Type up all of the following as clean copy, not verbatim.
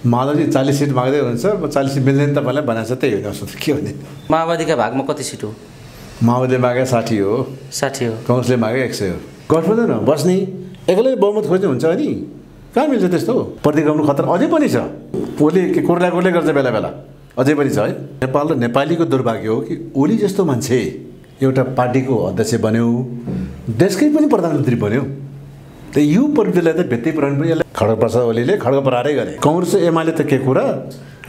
Madhavji 40 seat माग्दै हुनुहुन्छ 40 seat मिल्दैन तपाईँलाई बनाएको छ त्यही होइन उसो त के भने माओवादीका भागमा कति सिट हो? माओवादीले मागे 60 हो 60 हो कांग्रेसले मागे 100 हो गठबन्धन हो बस्ने एक्लै बहुमत खोज्ने हुन्छ अनि कहाँ मिल्छ त्यस्तो प्रतिगमन खतरा अझै पनि छ ओली के कोर्ला गर्छ बेला बेला अझै पनि छ है नेपाल र नेपालीको दुर्भाग्य हो कि ओली जस्तो मान्छे एउटा पार्टीको अध्यक्ष बन्यो देशकै पनि प्रधानमन्त्री बन्यो त यो प्रवृत्तिलाई त भेट्दै पुरानो पनि खड्गप्रसाद ओलीले खड्ग परारै गरे कांग्रेस एमाले त के कुरा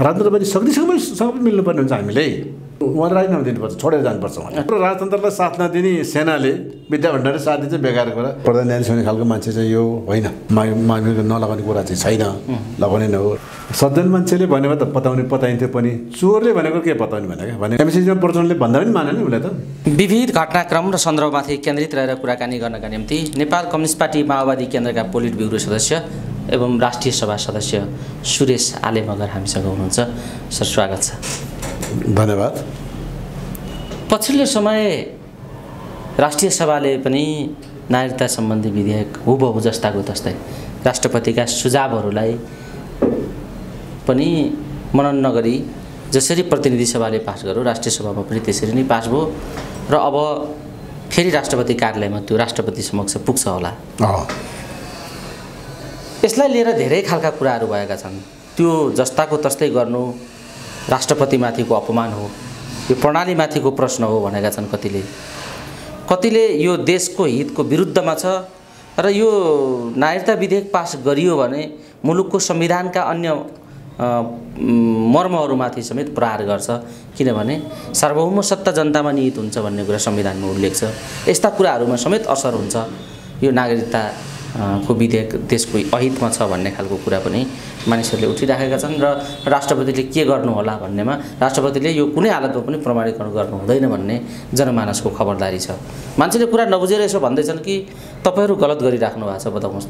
राजतन्त्र पनि सक्दै मिल्नुपर्ने हुन्छ हामीले उहाँले राजीनामा दिनुपर्छ छोडेर जानुपर्छ राजतन्त्रलाई साथ नदिने सेनाले विद्या भण्डारले साथ दिन्छ बेकार कुरा प्रधान न्यायाधीश हुने खालको मान्छे चाहिँ यो होइन माग्नेको नलगाउने कुरा चाहिँ छैन लगाउने न हो सज्जन मान्छेले भनेको त पताइन्थ्यो पनि चोरले भनेको के पताउने भने एमसिसीमा प्रचण्डले भन्दा पनि मानेन उसले त विविध घटनाक्रम र सन्दर्भमाथि केन्द्रित रहेर कुराकानी गर्नका निम्ति नेपाल कम्युनिस्ट पार्टी माओवादी केन्द्रका पोलिट ब्युरो सदस्य एवं राष्ट्रिय सभा सदस्य सुरेश आले मगर हामीसँग हुनुहुन्छ सर स्वागत छ धन्यवाद पछिल्लो समय राष्ट्रिय सभाले पनि नागरिकता सम्बन्धी विधेयक हुबहु जस्ताको तस्तै राष्ट्रपतिका सुझावहरूलाई पनि मनन नगरी जसरी प्रतिनिधि सभाले पास गर्यो राष्ट्रिय सभामा पनि त्यसरी नै पास भयो र अब फेरि राष्ट्रपति कार्यालयमा त्यो राष्ट्रपति समक्ष पुग्छ होला यसलाई लिएर धेरै खालका कुराहरू भएका छन् त्यो जस्ताको तस्तै गर्नु राष्ट्रपतिमाथिको अपमान हो यो प्रणालीमाथिको प्रश्न हो भनेका छन् कतिले यो देशको हितको विरुद्धमा छ र यो नागरिकता विधेयक पास गरियो भने मुलुकको संविधानका अन्य मर्महरूमाथि समेत प्रहार गर्छ किनभने सार्वभौम सत्ता जनतामा निहित हुन्छ भन्ने कुरा संविधानमा उल्लेख छ यस्ता कुराहरूमा समेत असर हुन्छ यो नागरिकता को विधेयक देशको अहितमा छ भन्ने खालको कुरा पनि मानिसहरूले उठिराखेका छन् र राष्ट्रपतिले के गर्नु होला भन्नेमा राष्ट्रपतिले यो कुनै हालतमा पनि प्रमाणीकरण गर्नु हुँदैन भन्ने जनमानसको खबरदारी छ मान्छेले कुरा नबुझेर यसो भन्दैछन् कि तपाईहरू गलत गरिराख्नु भएको छ बताउनुहोस्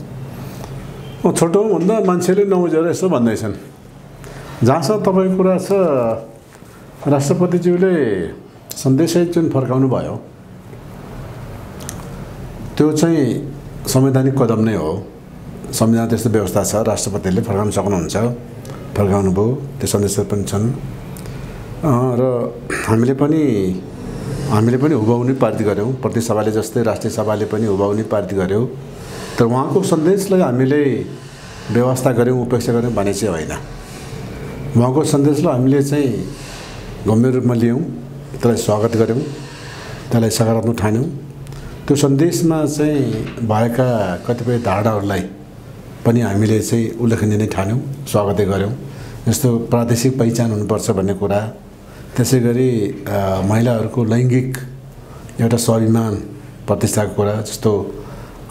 छोटो भन्दा मान्छेले नबुझेर यसो भन्दैछन् जहाँसम्म तपाईँको कुरा छ राष्ट्रपतिज्यूले सन्देशै जुन फर्काउनु भयो त्यो चाहिँ संवैधानिक कदम नै हो संविधान त्यस्तो व्यवस्था छ राष्ट्रपतिले फर्काउन सक्नुहुन्छ फर्काउनु भयो त्यो सन्देशहरू पनि छन् र हामीले पनि हुबहु नै पारित गऱ्यौँ प्रति सभाले जस्तै राष्ट्रिय सभाले पनि हुबहु नै पारित गर्यो तर उहाँको सन्देशलाई हामीले व्यवस्था गऱ्यौँ उपेक्षा गऱ्यौँ भने चाहिँ होइन उहाँको सन्देशलाई हामीले चाहिँ गम्भीर रूपमा लियौँ त्यसलाई स्वागत गऱ्यौँ त्यसलाई सकारात्मक ठान्यौँ त्यो सन्देशमा चाहिँ भएका कतिपय धारणाहरूलाई पनि हामीले चाहिँ उल्लेखनीय नै ठान्यौँ स्वागतै गऱ्यौँ जस्तो प्रादेशिक पहिचान हुनुपर्छ भन्ने कुरा त्यसै गरी महिलाहरूको लैङ्गिक एउटा स्वाभिमान प्रतिष्ठाको कुरा जस्तो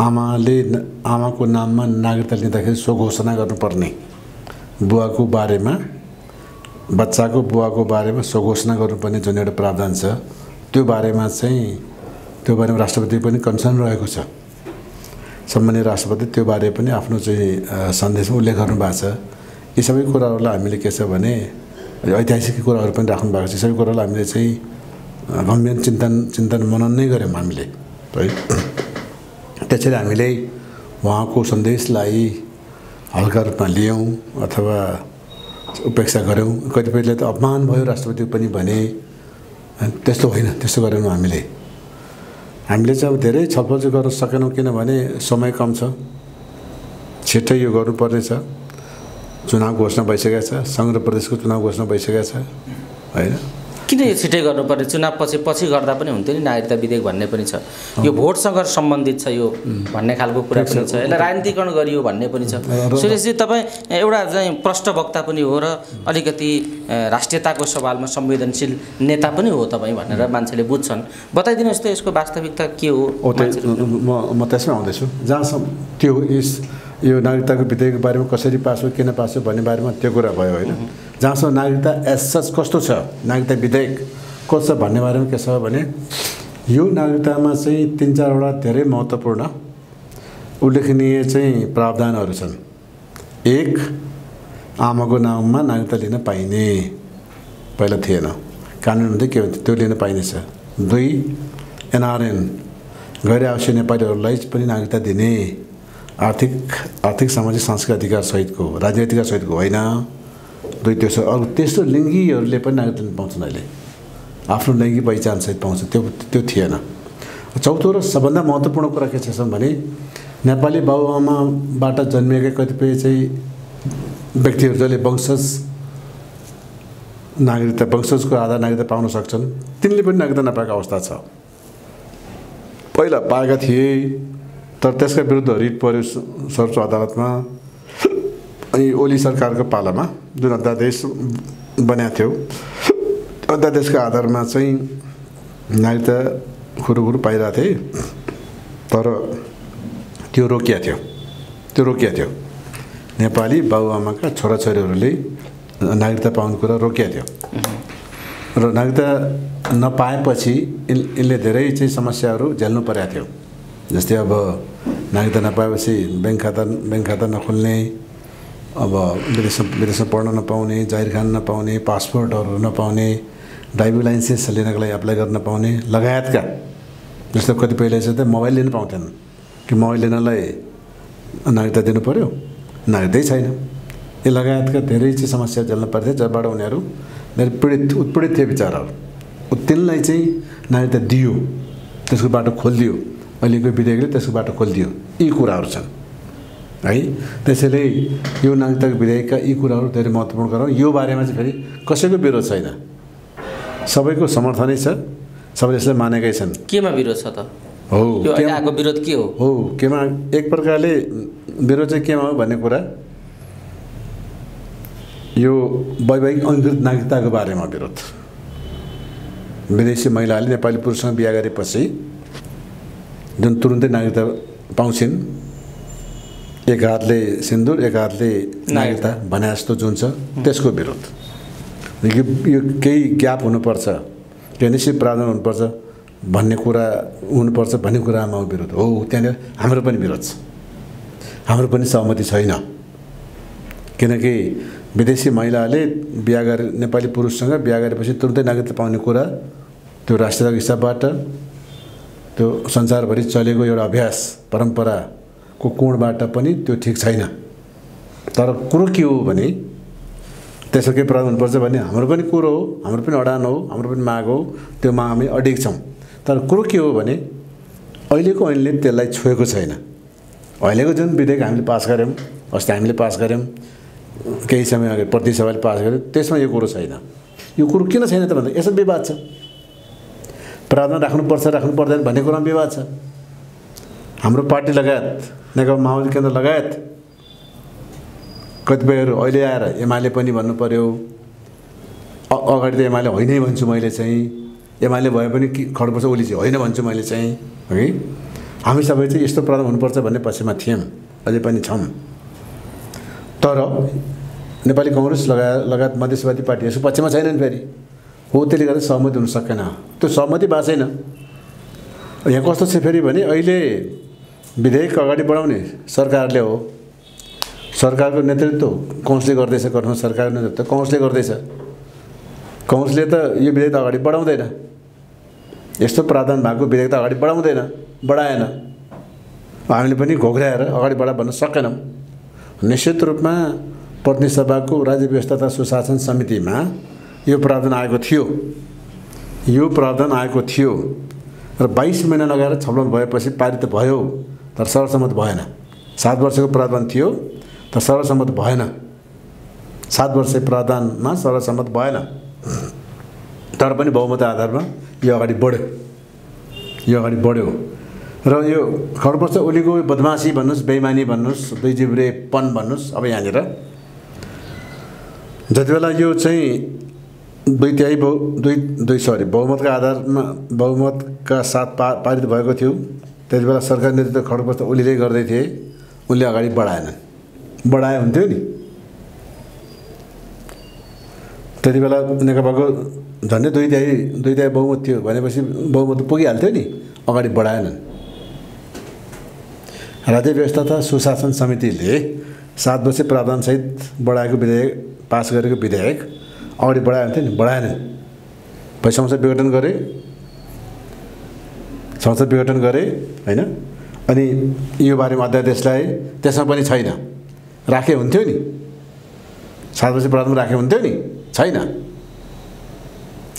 आमाको नाममा नागरिकता लिँदाखेरि स्वघोषणा गर्नुपर्ने बुवाको बारेमा बच्चाको बुवाको बारेमा स्वघोषणा गर्नुपर्ने जुन एउटा प्रावधान छ त्यो बारेमा राष्ट्रपति पनि कन्सर्न रहेको छ सम्माननीय राष्ट्रपति त्यो बारे पनि आफ्नो चाहिँ सन्देशमा उल्लेख गर्नुभएको छ यी सबै कुराहरूलाई हामीले के छ भने ऐतिहासिक कुराहरू पनि राख्नु भएको छ सबै कुराहरूलाई हामीले चाहिँ गम्भीर चिन्तन मनन नै गऱ्यौँ हामीले है त्यसैले हामीले उहाँको सन्देशलाई हल्का रूपमा लियौँ अथवा उपेक्षा गऱ्यौँ कतिपयले त अपमान भयो राष्ट्रपति पनि भने त्यस्तो होइन त्यस्तो गरेनौँ हामीले चाहिँ अब धेरै छलफल चाहिँ गर्न सकेनौँ किनभने समय कम छ छिट्टै यो गर्नुपर्ने छ चुनाव घोषणा भइसकेको छ सङ्घ र प्रदेशको चुनाव घोषणा भइसकेको छ होइन किन यो छिट्टै गर्नुपर्ने चुनाव पछि गर्दा पनि हुन्थ्यो नि नागरिकता विधेयक भन्ने पनि छ यो भोटसँग सम्बन्धित छ यो भन्ने खालको कुरा पनि छ यसलाई राजनीतिकरण गरियो भन्ने पनि छ सुरेशजी तपाईँ एउटा चाहिँ प्रष्टवक्ता पनि हो र अलिकति राष्ट्रियताको सवालमा संवेदनशील नेता पनि हो तपाईँ भनेर मान्छेले बुझ्छन् बताइदिनुहोस् त यसको वास्तविकता के हो म त्यसमै आउँदैछु जहाँसम्म त्यो यो नागरिकताको विधेयकको बारेमा कसरी पास हो किन पास हो भन्ने बारेमा त्यो कुरा भयो होइन जहाँसम्म नागरिकता एज सच कस्तो छ नागरिकता विधेयक कस्तो छ भन्ने बारेमा के छ भने यो नागरिकतामा चाहिँ 3-4वटा धेरै महत्त्वपूर्ण उल्लेखनीय चाहिँ प्रावधानहरू छन्। एक, आमाको नाममा नागरिकता लिन पाइने, पहिला थिएन, कानुनमा चाहिँ के भन्थ्यो त्यो लिन पाइनेछ। 2, एनआरएन गैर आवासीय नेपालीहरूलाई पनि नागरिकता दिने, आर्थिक सामाजिक सांस्कृतिक अधिकार सहितको, राजनीतिक अधिकार सहितको होइन, दुई त्यो छ। अरू तेस्रो लिङ्गीहरूले पनि नागरिकता पाउँछन् अहिले, आफ्नो लैङ्गिक पहिचानसहित पाउँछ, त्यो थिएन। चौथो र सबभन्दा महत्त्वपूर्ण कुरा के छ भने नेपाली बाबुआमाबाट जन्मिएका कतिपय चाहिँ व्यक्तिहरू जसले वंशज नागरिकता, वंशजको आधार नागरिकता पाउन सक्छन्, तिनले पनि नागरिकता नपाएको अवस्था छ। पहिला पाएका थिए, तर त्यसका विरुद्ध रिट पर्यो सर्वोच्च अदालतमा। अनि ओली सरकारको पालामा जुन अध्यादेश बनाएको थियो, अध्यादेशका आधारमा चाहिँ नागरिकता खुरुखुरु पाइरहेको थिए, तर त्यो रोकिएको थियो। नेपाली बाबुआमाका छोराछोरीहरूले नागरिकता पाउने कुरा रोकिएको थियो र नागरिकता नपाएपछि यिनले धेरै चाहिँ समस्याहरू झेल्नु परेको थियो। जस्तै अब नागरिकता नपाएपछि ब्याङ्क खाता नखोल्ने, अब विदेशमा पढ्न नपाउने, जाहिर खान नपाउने, पासपोर्टहरू नपाउने, ड्राइभिङ लाइसेन्स लिनको लागि एप्लाई गर्न नपाउने लगायतका। जस्तो कतिपयले चाहिँ मोबाइल लिन पाउँथेन कि मोबाइल लिनलाई नागरिकता दिनु पऱ्यो, नागरिकतै छैन। यो लगायतका धेरै चाहिँ समस्या झेल्न पर्थ्यो, जसबाट उनीहरू धेरै उत्पीडित थिए विचारहरू। तिनलाई चाहिँ नागरिकता दियो, त्यसको बाटो खोलिदियो, अहिलेको विधेयकले त्यसको बाटो खोलिदियो। यी कुराहरू छन् है। त्यसैले यो नागरिकता विधेयकका यी कुराहरू धेरै महत्त्वपूर्ण कुरा हो। यो बारेमा चाहिँ फेरि कसैको विरोध छैन, सबैको समर्थनै छ, सबैले यसलाई मानेकै छन्। केमा विरोध छ त? हो, यो आएको विरोध के हो? केमा एक प्रकारले विरोध चाहिँ केमा हो भन्ने कुरा, यो वैवाहिक अंगीकृत नागरिकताको बारेमा विरोध। विदेशी महिलाले नेपाली पुरुषसँग बिहा गरेपछि जुन तुरुन्तै नागरिकता पाउँछिन्, एक हातले सिन्दुर एक हातले नागरिकता भने जस्तो जुन छ, त्यसको विरोध। यो केही ग्याप हुनुपर्छ, केही निश्चित प्रावधान हुनुपर्छ भन्ने कुरामा विरोध हो। त्यहाँनिर हाम्रो पनि विरोध छ, हाम्रो पनि सहमति छैन। किनकि विदेशी महिलाले बिहा गरे नेपाली पुरुषसँग बिहा गरेपछि तुरुन्तै नागरिकता पाउने कुरा, त्यो राष्ट्रिय हिसाबबाट, त्यो संसारभरि चलेको एउटा अभ्यास परम्पराको कोणबाट पनि त्यो ठिक छैन। तर कुरो के हो भने त्यसो के प्रावधान हुनुपर्छ भने हाम्रो पनि कुरो हो, हाम्रो पनि अडान हो, हाम्रो पनि माग हो, त्योमा हामी अडिग छौँ। तर कुरो के हो भने अहिलेको ऐनले त्यसलाई छोएको छैन। अहिलेको जुन विधेयक हामीले पास गऱ्यौँ, अस्ति हामीले पास गऱ्यौँ, केही समय अगाडि प्रतिसभाले पास गर्यो, त्यसमा यो कुरो छैन। यो कुरो किन छैन त भन्दा यसो विवाद छ, प्रावधान राख्नुपर्छ राख्नु पर्दैन भन्ने कुरामा विवाद छ। हाम्रो पार्टी लगायत नेकपा माओवादी केन्द्र लगायत कतिपयहरू अहिले आएर एमाले पनि भन्नु पर्यो, अगाडि त एमाले होइनै भन्छु मैले चाहिँ, एमाले भए पनि खड्नुपर्छ, ओली चाहिँ होइन भन्छु मैले चाहिँ, है। हामी सबै चाहिँ यस्तो प्रावधान हुनुपर्छ भन्ने पक्षमा थियौँ, अझै पनि छौँ। तर नेपाली कांग्रेस लगायत मधेसवादी पार्टी यसको पक्षमा छैनन् फेरि। हो, त्यसले गर्दा सहमति हुन सकेन। त्यो सहमति भएको छैन। यहाँ कस्तो छ फेरि भने अहिले विधेयक अगाडि बढाउने सरकारले हो, सरकारको नेतृत्व कांग्रेसले गर्दैछ, गठबन्धन सरकारको नेतृत्व कांग्रेसले गर्दैछ। कांग्रेसले त यो विधेयक अगाडि बढाउँदैन, यस्तो प्रावधान भएको विधेयक त अगाडि बढाएन। हामीले पनि घोघ्राएर अगाडि बढा भन्न सकेनौँ। निश्चित रूपमा प्रतिनिधि सभाको राज्य व्यवस्था तथा सुशासन समितिमा यो प्रावधान आएको थियो र 22 महिना लगाएर छलफल भएपछि पारित भयो, तर सर्वसम्मत भएन। 7 वर्षको प्रावधान थियो तर सर्वसम्मत भएन। 7 वर्षे प्रावधानमा सर्वसम्मत भएन, तर पनि बहुमत आधारमा यो अगाडि बढ्यो। र यो खड्नुपर्छ ओलीको बदमासी भन्नुहोस्, बेइमानी भन्नुहोस्, दुई जिब्रेपन भन्नुहोस्। अब यहाँनिर जति बेला यो चाहिँ बहुमतका आधारमा बहुमतका साथ पारित भएको थियो, त्यति बेला सरकार नेतृत्व खड्नुपर्छ ओलीले गर्दै थिए, उनले अगाडि बढाए हुन्थ्यो नि। त्यति बेला नेकपाको झन्डै दुई तिहाई बहुमत थियो भनेपछि बहुमत पुगिहाल्थ्यो नि, अगाडि बढाएनन्। राज्य व्यवस्था तथा सुशासन समितिले 7 वर्ष प्रावधानसहित बढाएको विधेयक, पास गरेको विधेयक अगाडि बढाएनन् नि, बढाएनन्। संसद विघटन गरे होइन। अनि यो बारेमा अध्यादेशलाई त्यसमा पनि छैन, राखे हुन्थ्यो नि। 7 वर्ष प्रावधान राख्यो हुन्थ्यो नि, छैन।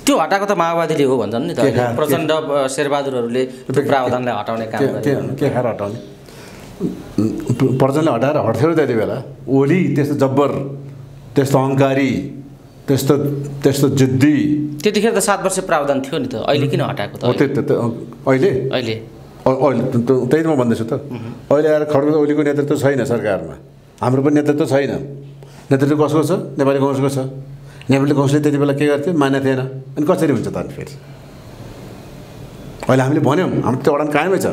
त्यो हटाएको त माओवादीले हो भन्छन् नि त। प्रचण्ड शेरबहादुरहरूले त्यो प्रावधानलाई हटाउने काम गरे। के खाएर हटाउने? प्रचण्डले हटाएर हट्थ्यो र त्यति बेला। ओली त्यस्तो जब्बर, त्यस्तो अहङ्कारी, त्यस्तो जिद्दी। त्यतिखेर त 7 वर्ष प्रावधान थियो नि त, अहिले किन हटाएको त? अहिले त्यही त म भन्दैछु त। अहिले आएर खड्का ओलीको नेतृत्व छैन सरकारमा, हाम्रो पनि नेतृत्व छैन। नेतृत्व कसको छ? नेपाली काङ्ग्रेसको छ। नेपाली काङ्ग्रेसले त्यति बेला के गर्थ्यो? मान्य थिएन। अनि कसरी हुन्छ त अनि फेरि? अहिले हामीले भन्यौँ, हाम्रो त्यो अडान कायमै छ।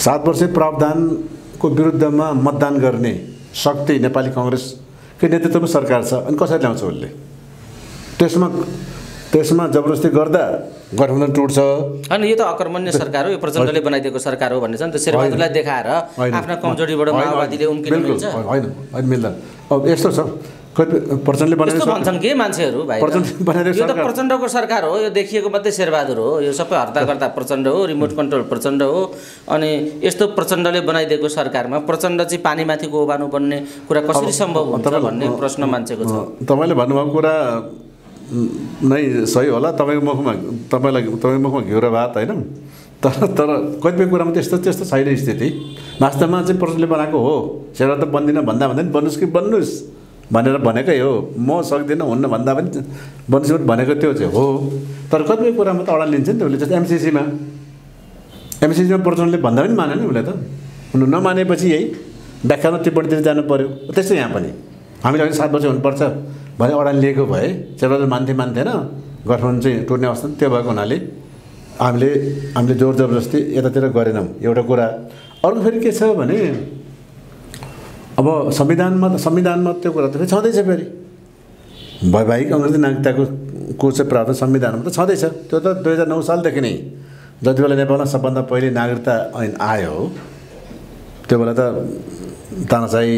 7 वर्ष प्रावधानको विरुद्धमा मतदान गर्ने शक्ति नेपाली काङ्ग्रेसकै नेतृत्वमा सरकार छ। अनि कसरी ल्याउँछ उसले? त्यसमा जबरजस्ती गर्दा गठबन्धन टुट्छ। अनि यो त अकर्मण्य सरकार हो, यो प्रचण्डले बनाइदिएको सरकार हो भन्ने छ नि त। शेरबहादुरलाई देखाएर आफ्ना कमजोरीबाट माओवादीले उम्किन मिल्छ? होइन मिल्दैन। अब यस्तो छ, प्रचण्डले बनाएको भन्छन् के मान्छेहरू भाइ, यो त प्रचण्डको सरकार हो, यो देखिएको मात्रै शेरबहादुर हो, यो सबै हर्ताकर्ता प्रचण्ड हो, रिमोट कन्ट्रोल प्रचण्ड हो। अनि यस्तो प्रचण्डले बनाइदिएको सरकारमा प्रचण्ड चाहिँ पानीमाथिको ओबानो बन्ने कुरा कसरी सम्भव हुन्छ भन्ने प्रश्न मान्छेको छ। तपाईँले भन्नुभएको कुरा नै सही होला। तपाईँको मुखमा घिउ र भात होइन, तर कतिपय कुरामा त्यस्तो छैन स्थिति। वास्तवमा चाहिँ प्रचण्डले बनाएको हो। शेरबहादुर त बन्दिनँ भन्दा बन्नुहोस् कि बन्नुहोस् भनेर भनेकै हो। म सक्दिनँ हुन्न भन्दा पनि बन्नुहोस् भनेको त्यो चाहिँ हो। तर कतिपय कुरामा त अडान लिन्छ नि त उसले। जस्तै एमसिसीमा प्रचण्डले भन्दा पनि माने नि उसले त। नमानेपछि यही व्याख्यामा टिप्पणीतिर जानु पर्यो। त्यस्तै यहाँ पनि हामीले अहिले 7 वर्ष हुनुपर्छ भने अडान लिएको भए शेरबहादुर मान्थेन, गठबन्धन चाहिँ टुट्ने अवस्था। त्यो भएको हुनाले हामीले जोर जबरजस्ती यतातिर गरेनौँ, एउटा कुरा। अर्को फेरि के छ भने अब संविधानमा त्यो कुरा त फेरि छँदैछ। फेरि वैवाहिक अङ्ग्रेजी नागरिकताको चाहिँ प्रावधान संविधानमा त छँदैछ। त्यो त 2009 सालदेखि नै, जति बेला नेपालमा सबभन्दा पहिले नागरिकता ऐन आयो त्यो बेला त तानाशाही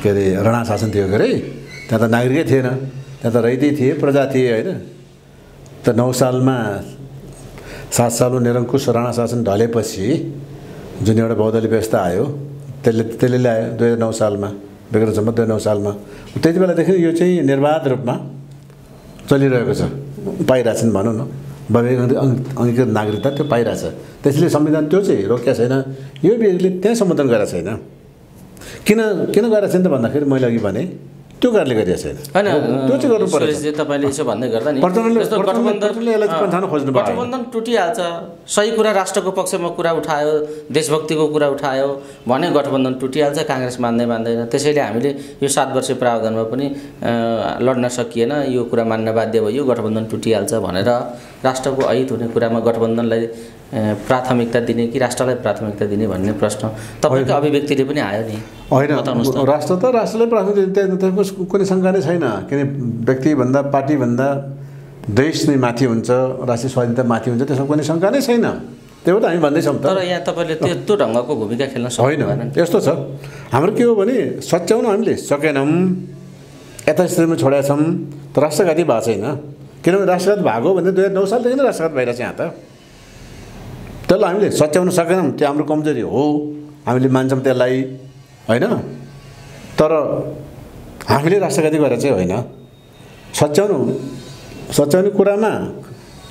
के अरे राणा शासन थियो के अरे। त्यहाँ त नागरिकै थिएन, त्यहाँ त रैती थिए, प्रजा थिए होइन। त 9 सालमा 7 सालमा निरङ्कुश राणा शासन ढलेपछि जुन एउटा बहुदलीय व्यवस्था आयो त्यसले ल्यायो 2009 सालमा, विक्रमसम्म 2009 सालमा। त्यति बेलादेखि यो चाहिँ निर्वाध रूपमा चलिरहेको छ, पाइरहेछन् भनौँ न। वैवाहिक अङ्गीकृत नागरिकता त्यो पाइरहेछ। त्यसले संविधान त्यो चाहिँ रोकेको छैन। यो व्यक्तिले त्यहाँ सम्बोधन गरेको छैन। किन गरेको छैन त भन्दाखेरि मैले अघि भने त्यो कारणले गरिएको छैन। होइन, त्यो चाहिँ गर्नु पर्छ। तपाईँले यसो भन्दै गर्दा नि गठबन्धन टुटिहाल्छ। सही कुरा राष्ट्रको पक्षमा कुरा उठायो, देशभक्तिको कुरा उठायो भने गठबन्धन टुटिहाल्छ। काङ्ग्रेस मान्दैन। त्यसैले हामीले यो 7 वर्ष प्रावधानमा पनि लड्न सकिएन, यो कुरा मान्न बाध्य भयो, गठबन्धन टुटिहाल्छ भनेर राष्ट्रको अहित हुने कुरामा गठबन्धनलाई प्राथमिकता दिने कि राष्ट्रलाई प्राथमिकता दिने भन्ने प्रश्न तपाईँको अभिव्यक्तिले पनि आयो नि। होइन, राष्ट्रलाई प्राथमिकता दिने कुनै शङ्का नै छैन। किन व्यक्तिभन्दा पार्टीभन्दा देश नै माथि हुन्छ, राष्ट्रिय स्वाधीनता माथि हुन्छ, त्यसमा कुनै शङ्का नै छैन। त्यो त हामी भन्दैछौँ। तर यहाँ तपाईँले त्यो ढङ्गको भूमिका खेल्न सक्दैन। यस्तो छ, हाम्रो के हो भने सच्याउन हामीले सकेनौँ, यथास्थितिमा छोडेका छौँ। तर राष्ट्रघाती भएको छैन। किनभने राष्ट्रघात भएको भने 2009 सालदेखि नै राष्ट्रघात भइरहेछ यहाँ त। त्यसलाई हामीले सच्याउन सकेनौँ, त्यो हाम्रो कमजोरी हो, हामीले मान्छौँ त्यसलाई होइन। तर हामीले राष्ट्रघाती गरेर चाहिँ होइन। सच्याउने कुरामा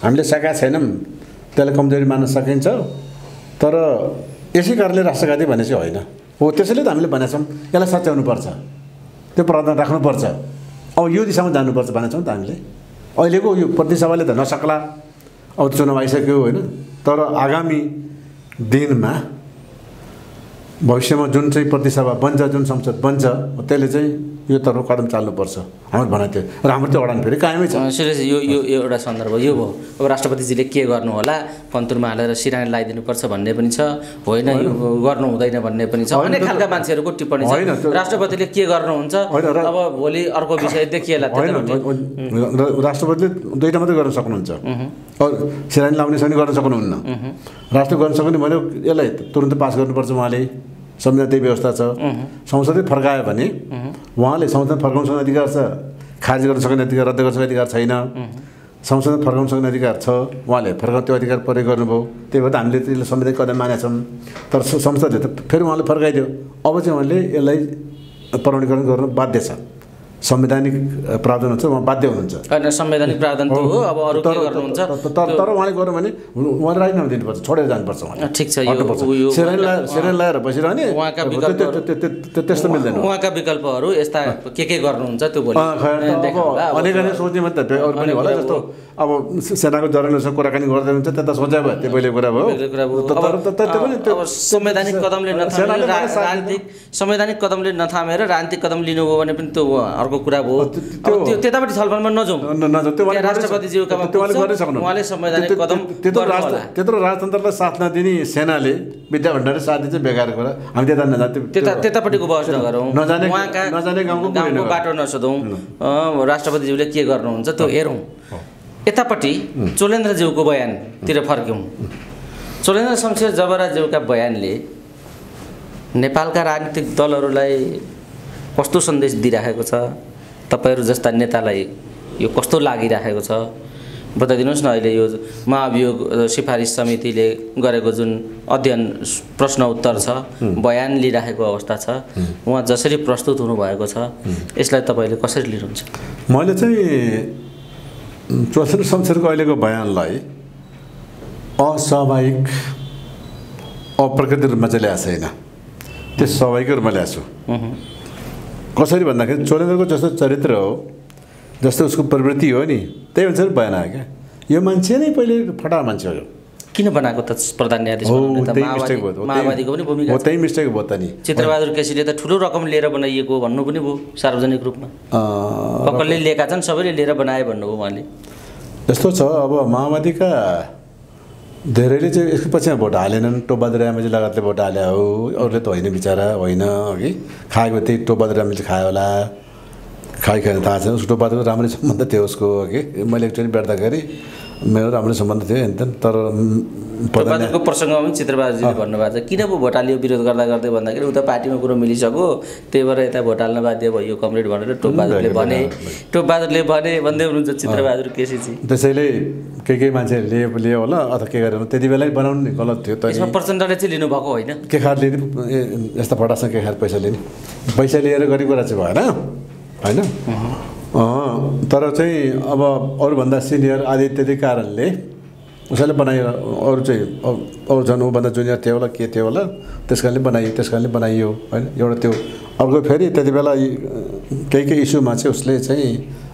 हामीले सकेका छैनौँ, त्यसलाई कमजोरी मान्न सकिन्छ। तर यसै कारणले राष्ट्रघाती भने चाहिँ होइन हो। त्यसैले त हामीले भनेका छौँ यसलाई सच्याउनुपर्छ, त्यो प्रावधान राख्नुपर्छ, अब यो दिशामा जानुपर्छ भनेको छौँ त हामीले। अहिलेको यो प्रतिसभाले त नसक्ला, अब चुनाव आइसक्यो होइन। तर आगामी दिनमा भविष्यमा जुन चाहिँ प्रतिसभा बन्छ, जुन संसद बन्छ, त्यसले चाहिँ यो तर्फ कदम चाल्नुपर्छ हाम्रो भनाइ थियो। र हाम्रो त्यो अडान फेरि कायमै छ। सुरेश, यो एउटा सन्दर्भ यो भयो। अब राष्ट्रपतिजीले के गर्नु होला, कन्तुरमा हालेर सिरानी लगाइदिनुपर्छ भन्ने पनि छ, होइन यो गर्नु हुँदैन भन्ने पनि छ। अनेक खालका मान्छेहरूको टिप्पणी छ। राष्ट्रपतिले के गर्नुहुन्छ, अब भोलि अर्को विषय देखिएला। राष्ट्रपतिले दुईवटा मात्रै गर्न सक्नुहुन्छ, सिरानी लाउने पनि गर्न सक्नुहुन्न। राष्ट्र गर्न सक्ने भन्यो यसलाई तुरन्त पास गर्नुपर्छ उहाँले। संविधान त्यही व्यवस्था छ। संसदले फर्कायो भने उहाँले संसद फर्काउन सक्ने अधिकार छ, खारिज गर्न सक्ने अधिकार, रद्द गर्न सक्ने अधिकार छैन। संसदमा फर्काउन सक्ने अधिकार छ, उहाँले फर्काउन त्यो अधिकार प्रयोग गर्नुभयो। त्यही भएर हामीले त्यसले संवैधानिक कदम मानेका छौँ। तर संसदले त फेरि उहाँले फर्काइदियो। अब चाहिँ उहाँले यसलाई प्रमाणीकरण गर्नु बाध्य छ। संवैधानिक प्रावधान हुन्छ, उहाँ बाध्य हुनुहुन्छ। होइन संवैधानिक प्रावधान त हो, अब अरू के गर्नुहुन्छ तर उहाँले गर्नु भने उहाँले राजीनामा दिनुपर्छ, छोडेर जानुपर्छ उहाँले। ठिक छ, यो सेरेन लाएर बसिरहने उहाँका विकल्प त्यस्तो मिल्दैन। उहाँका विकल्पहरू यस्ता के गर्नुहुन्छ त्यो भोलि अनेक सोच्ने मात्रै अरू पनि होला। जस्तो अब सेनाको जर्नलिस्टसँग कुराकानी गर्दै हुन्छ त्यता सोचे भयो, त्यो पहिलो कुरा भयो। संवैधानिक कदमले नथामेर राजनीतिक संवैधानिक कदमले नथामेर राजनीतिक कदम लिनुभयो भने पनि त्यो अर्को कुरा भयो। त्यो त्यतापट्टि छलफलमा नजाउँ, उहाँले संवैधानिक कदम त्यत्रो राजतन्त्रलाई साथ नदिने सेनाले विद्या भण्डारी साथ दिन्छ, बेकार कुरा। हामी त्यता नजाने, त्यतापट्टिको बहस नगरौँ, नजाने गाउँको बाटो नसोधौँ, राष्ट्रपतिज्यूले के गर्नुहुन्छ त्यो हेरौँ। यतापट्टि चोलेन्द्रज्यूको बयानतिर फर्क्यौँ। चोलेन्द्र शमशेर जबराज्यूका बयानले नेपालका राजनीतिक दलहरूलाई कस्तो सन्देश दिइराखेको छ, तपाईँहरू जस्ता नेतालाई यो कस्तो लागिराखेको छ बताइदिनुहोस् न। अहिले यो महाभियोग सिफारिस समितिले गरेको जुन अध्ययन प्रश्न उत्तर छ, बयान लिइराखेको अवस्था छ, उहाँ जसरी प्रस्तुत हुनुभएको छ, यसलाई तपाईँले कसरी लिनुहुन्छ? मैले चाहिँ चोलेन्द्र शमशेरको अहिलेको बयानलाई अस्वाभाविक अप्राकृतिक रूपमा चाहिँ ल्याएको छैन, त्यो स्वाभाविक रूपमा ल्याएको छु। कसरी भन्दाखेरि चोलेन्द्रको जस्तो चरित्र हो, जस्तो उसको प्रवृत्ति हो नि, त्यही अनुसार बयान आयो क्या। यो मान्छे नै पहिले फटा मान्छे हो। यो किन बनाएको त प्रधान न्यायाधीश? माओवादीको पनि भूमिका हो, त्यही मिस्टेक भयो त नि। चित्रबहादुर केसीले त ठुलो रकम लिएर बनाइएको भन्नु पनि भयो सार्वजनिक रूपमा। कसले लिएका छन् सबैले लिएर बनाए भन्नुभयो उहाँले। यस्तो छ, अब माओवादीका धेरैले चाहिँ यसको पछिमा भोट हालेनन्। टोपबहादुर रामाजी लगायतले भोट हाले हो, अरूले त होइन बिचरा, होइन कि खाएको त्यही टोपबहादुर रामाजी खायो होला, खाएन थाहा छैन। उसको टोपबहादुरको राम्रै सम्बन्ध थियो उसको कि मैले एकचोटि भेट्दाखेरि मेरो राम्रै सम्बन्ध थियो हेन। तर टोपबहादुरको प्रसङ्गमा पनि चित्रबहादुरजीले भन्नुभएको छ किन पो भोट हाल्यो विरोध गर्दा गर्दै भन्दाखेरि उता पार्टीमा कुरो मिलिसक्यो, त्यही भएर यता भोट हाल्न बाध्य भयो कमरेड भनेर टोपबहादुरले भने भन्दै हुनुहुन्छ चित्रबहादुर केसीजी। त्यसैले केही मान्छे लियो होला अथवा के गरेर त्यति बेलै बनाउनु गलत थियो। यसमा प्रचण्डले चाहिँ लिनुभएको होइन, केखार लिने यस्ता फटासँग केखार पैसा लिने, पैसा लिएर गरेको कुरा चाहिँ भएन होइन। तर चाहिँ अब अरूभन्दा सिनियर आदि त्यति कारणले उसैले बनायो, अरू चाहिँ अरू झन् ऊभन्दा जुनियर थियो होला के थियो होला, त्यस कारणले बनाइयो होइन। एउटा त्यो अर्को फेरि त्यति बेला केही इस्युमा चाहिँ उसले चाहिँ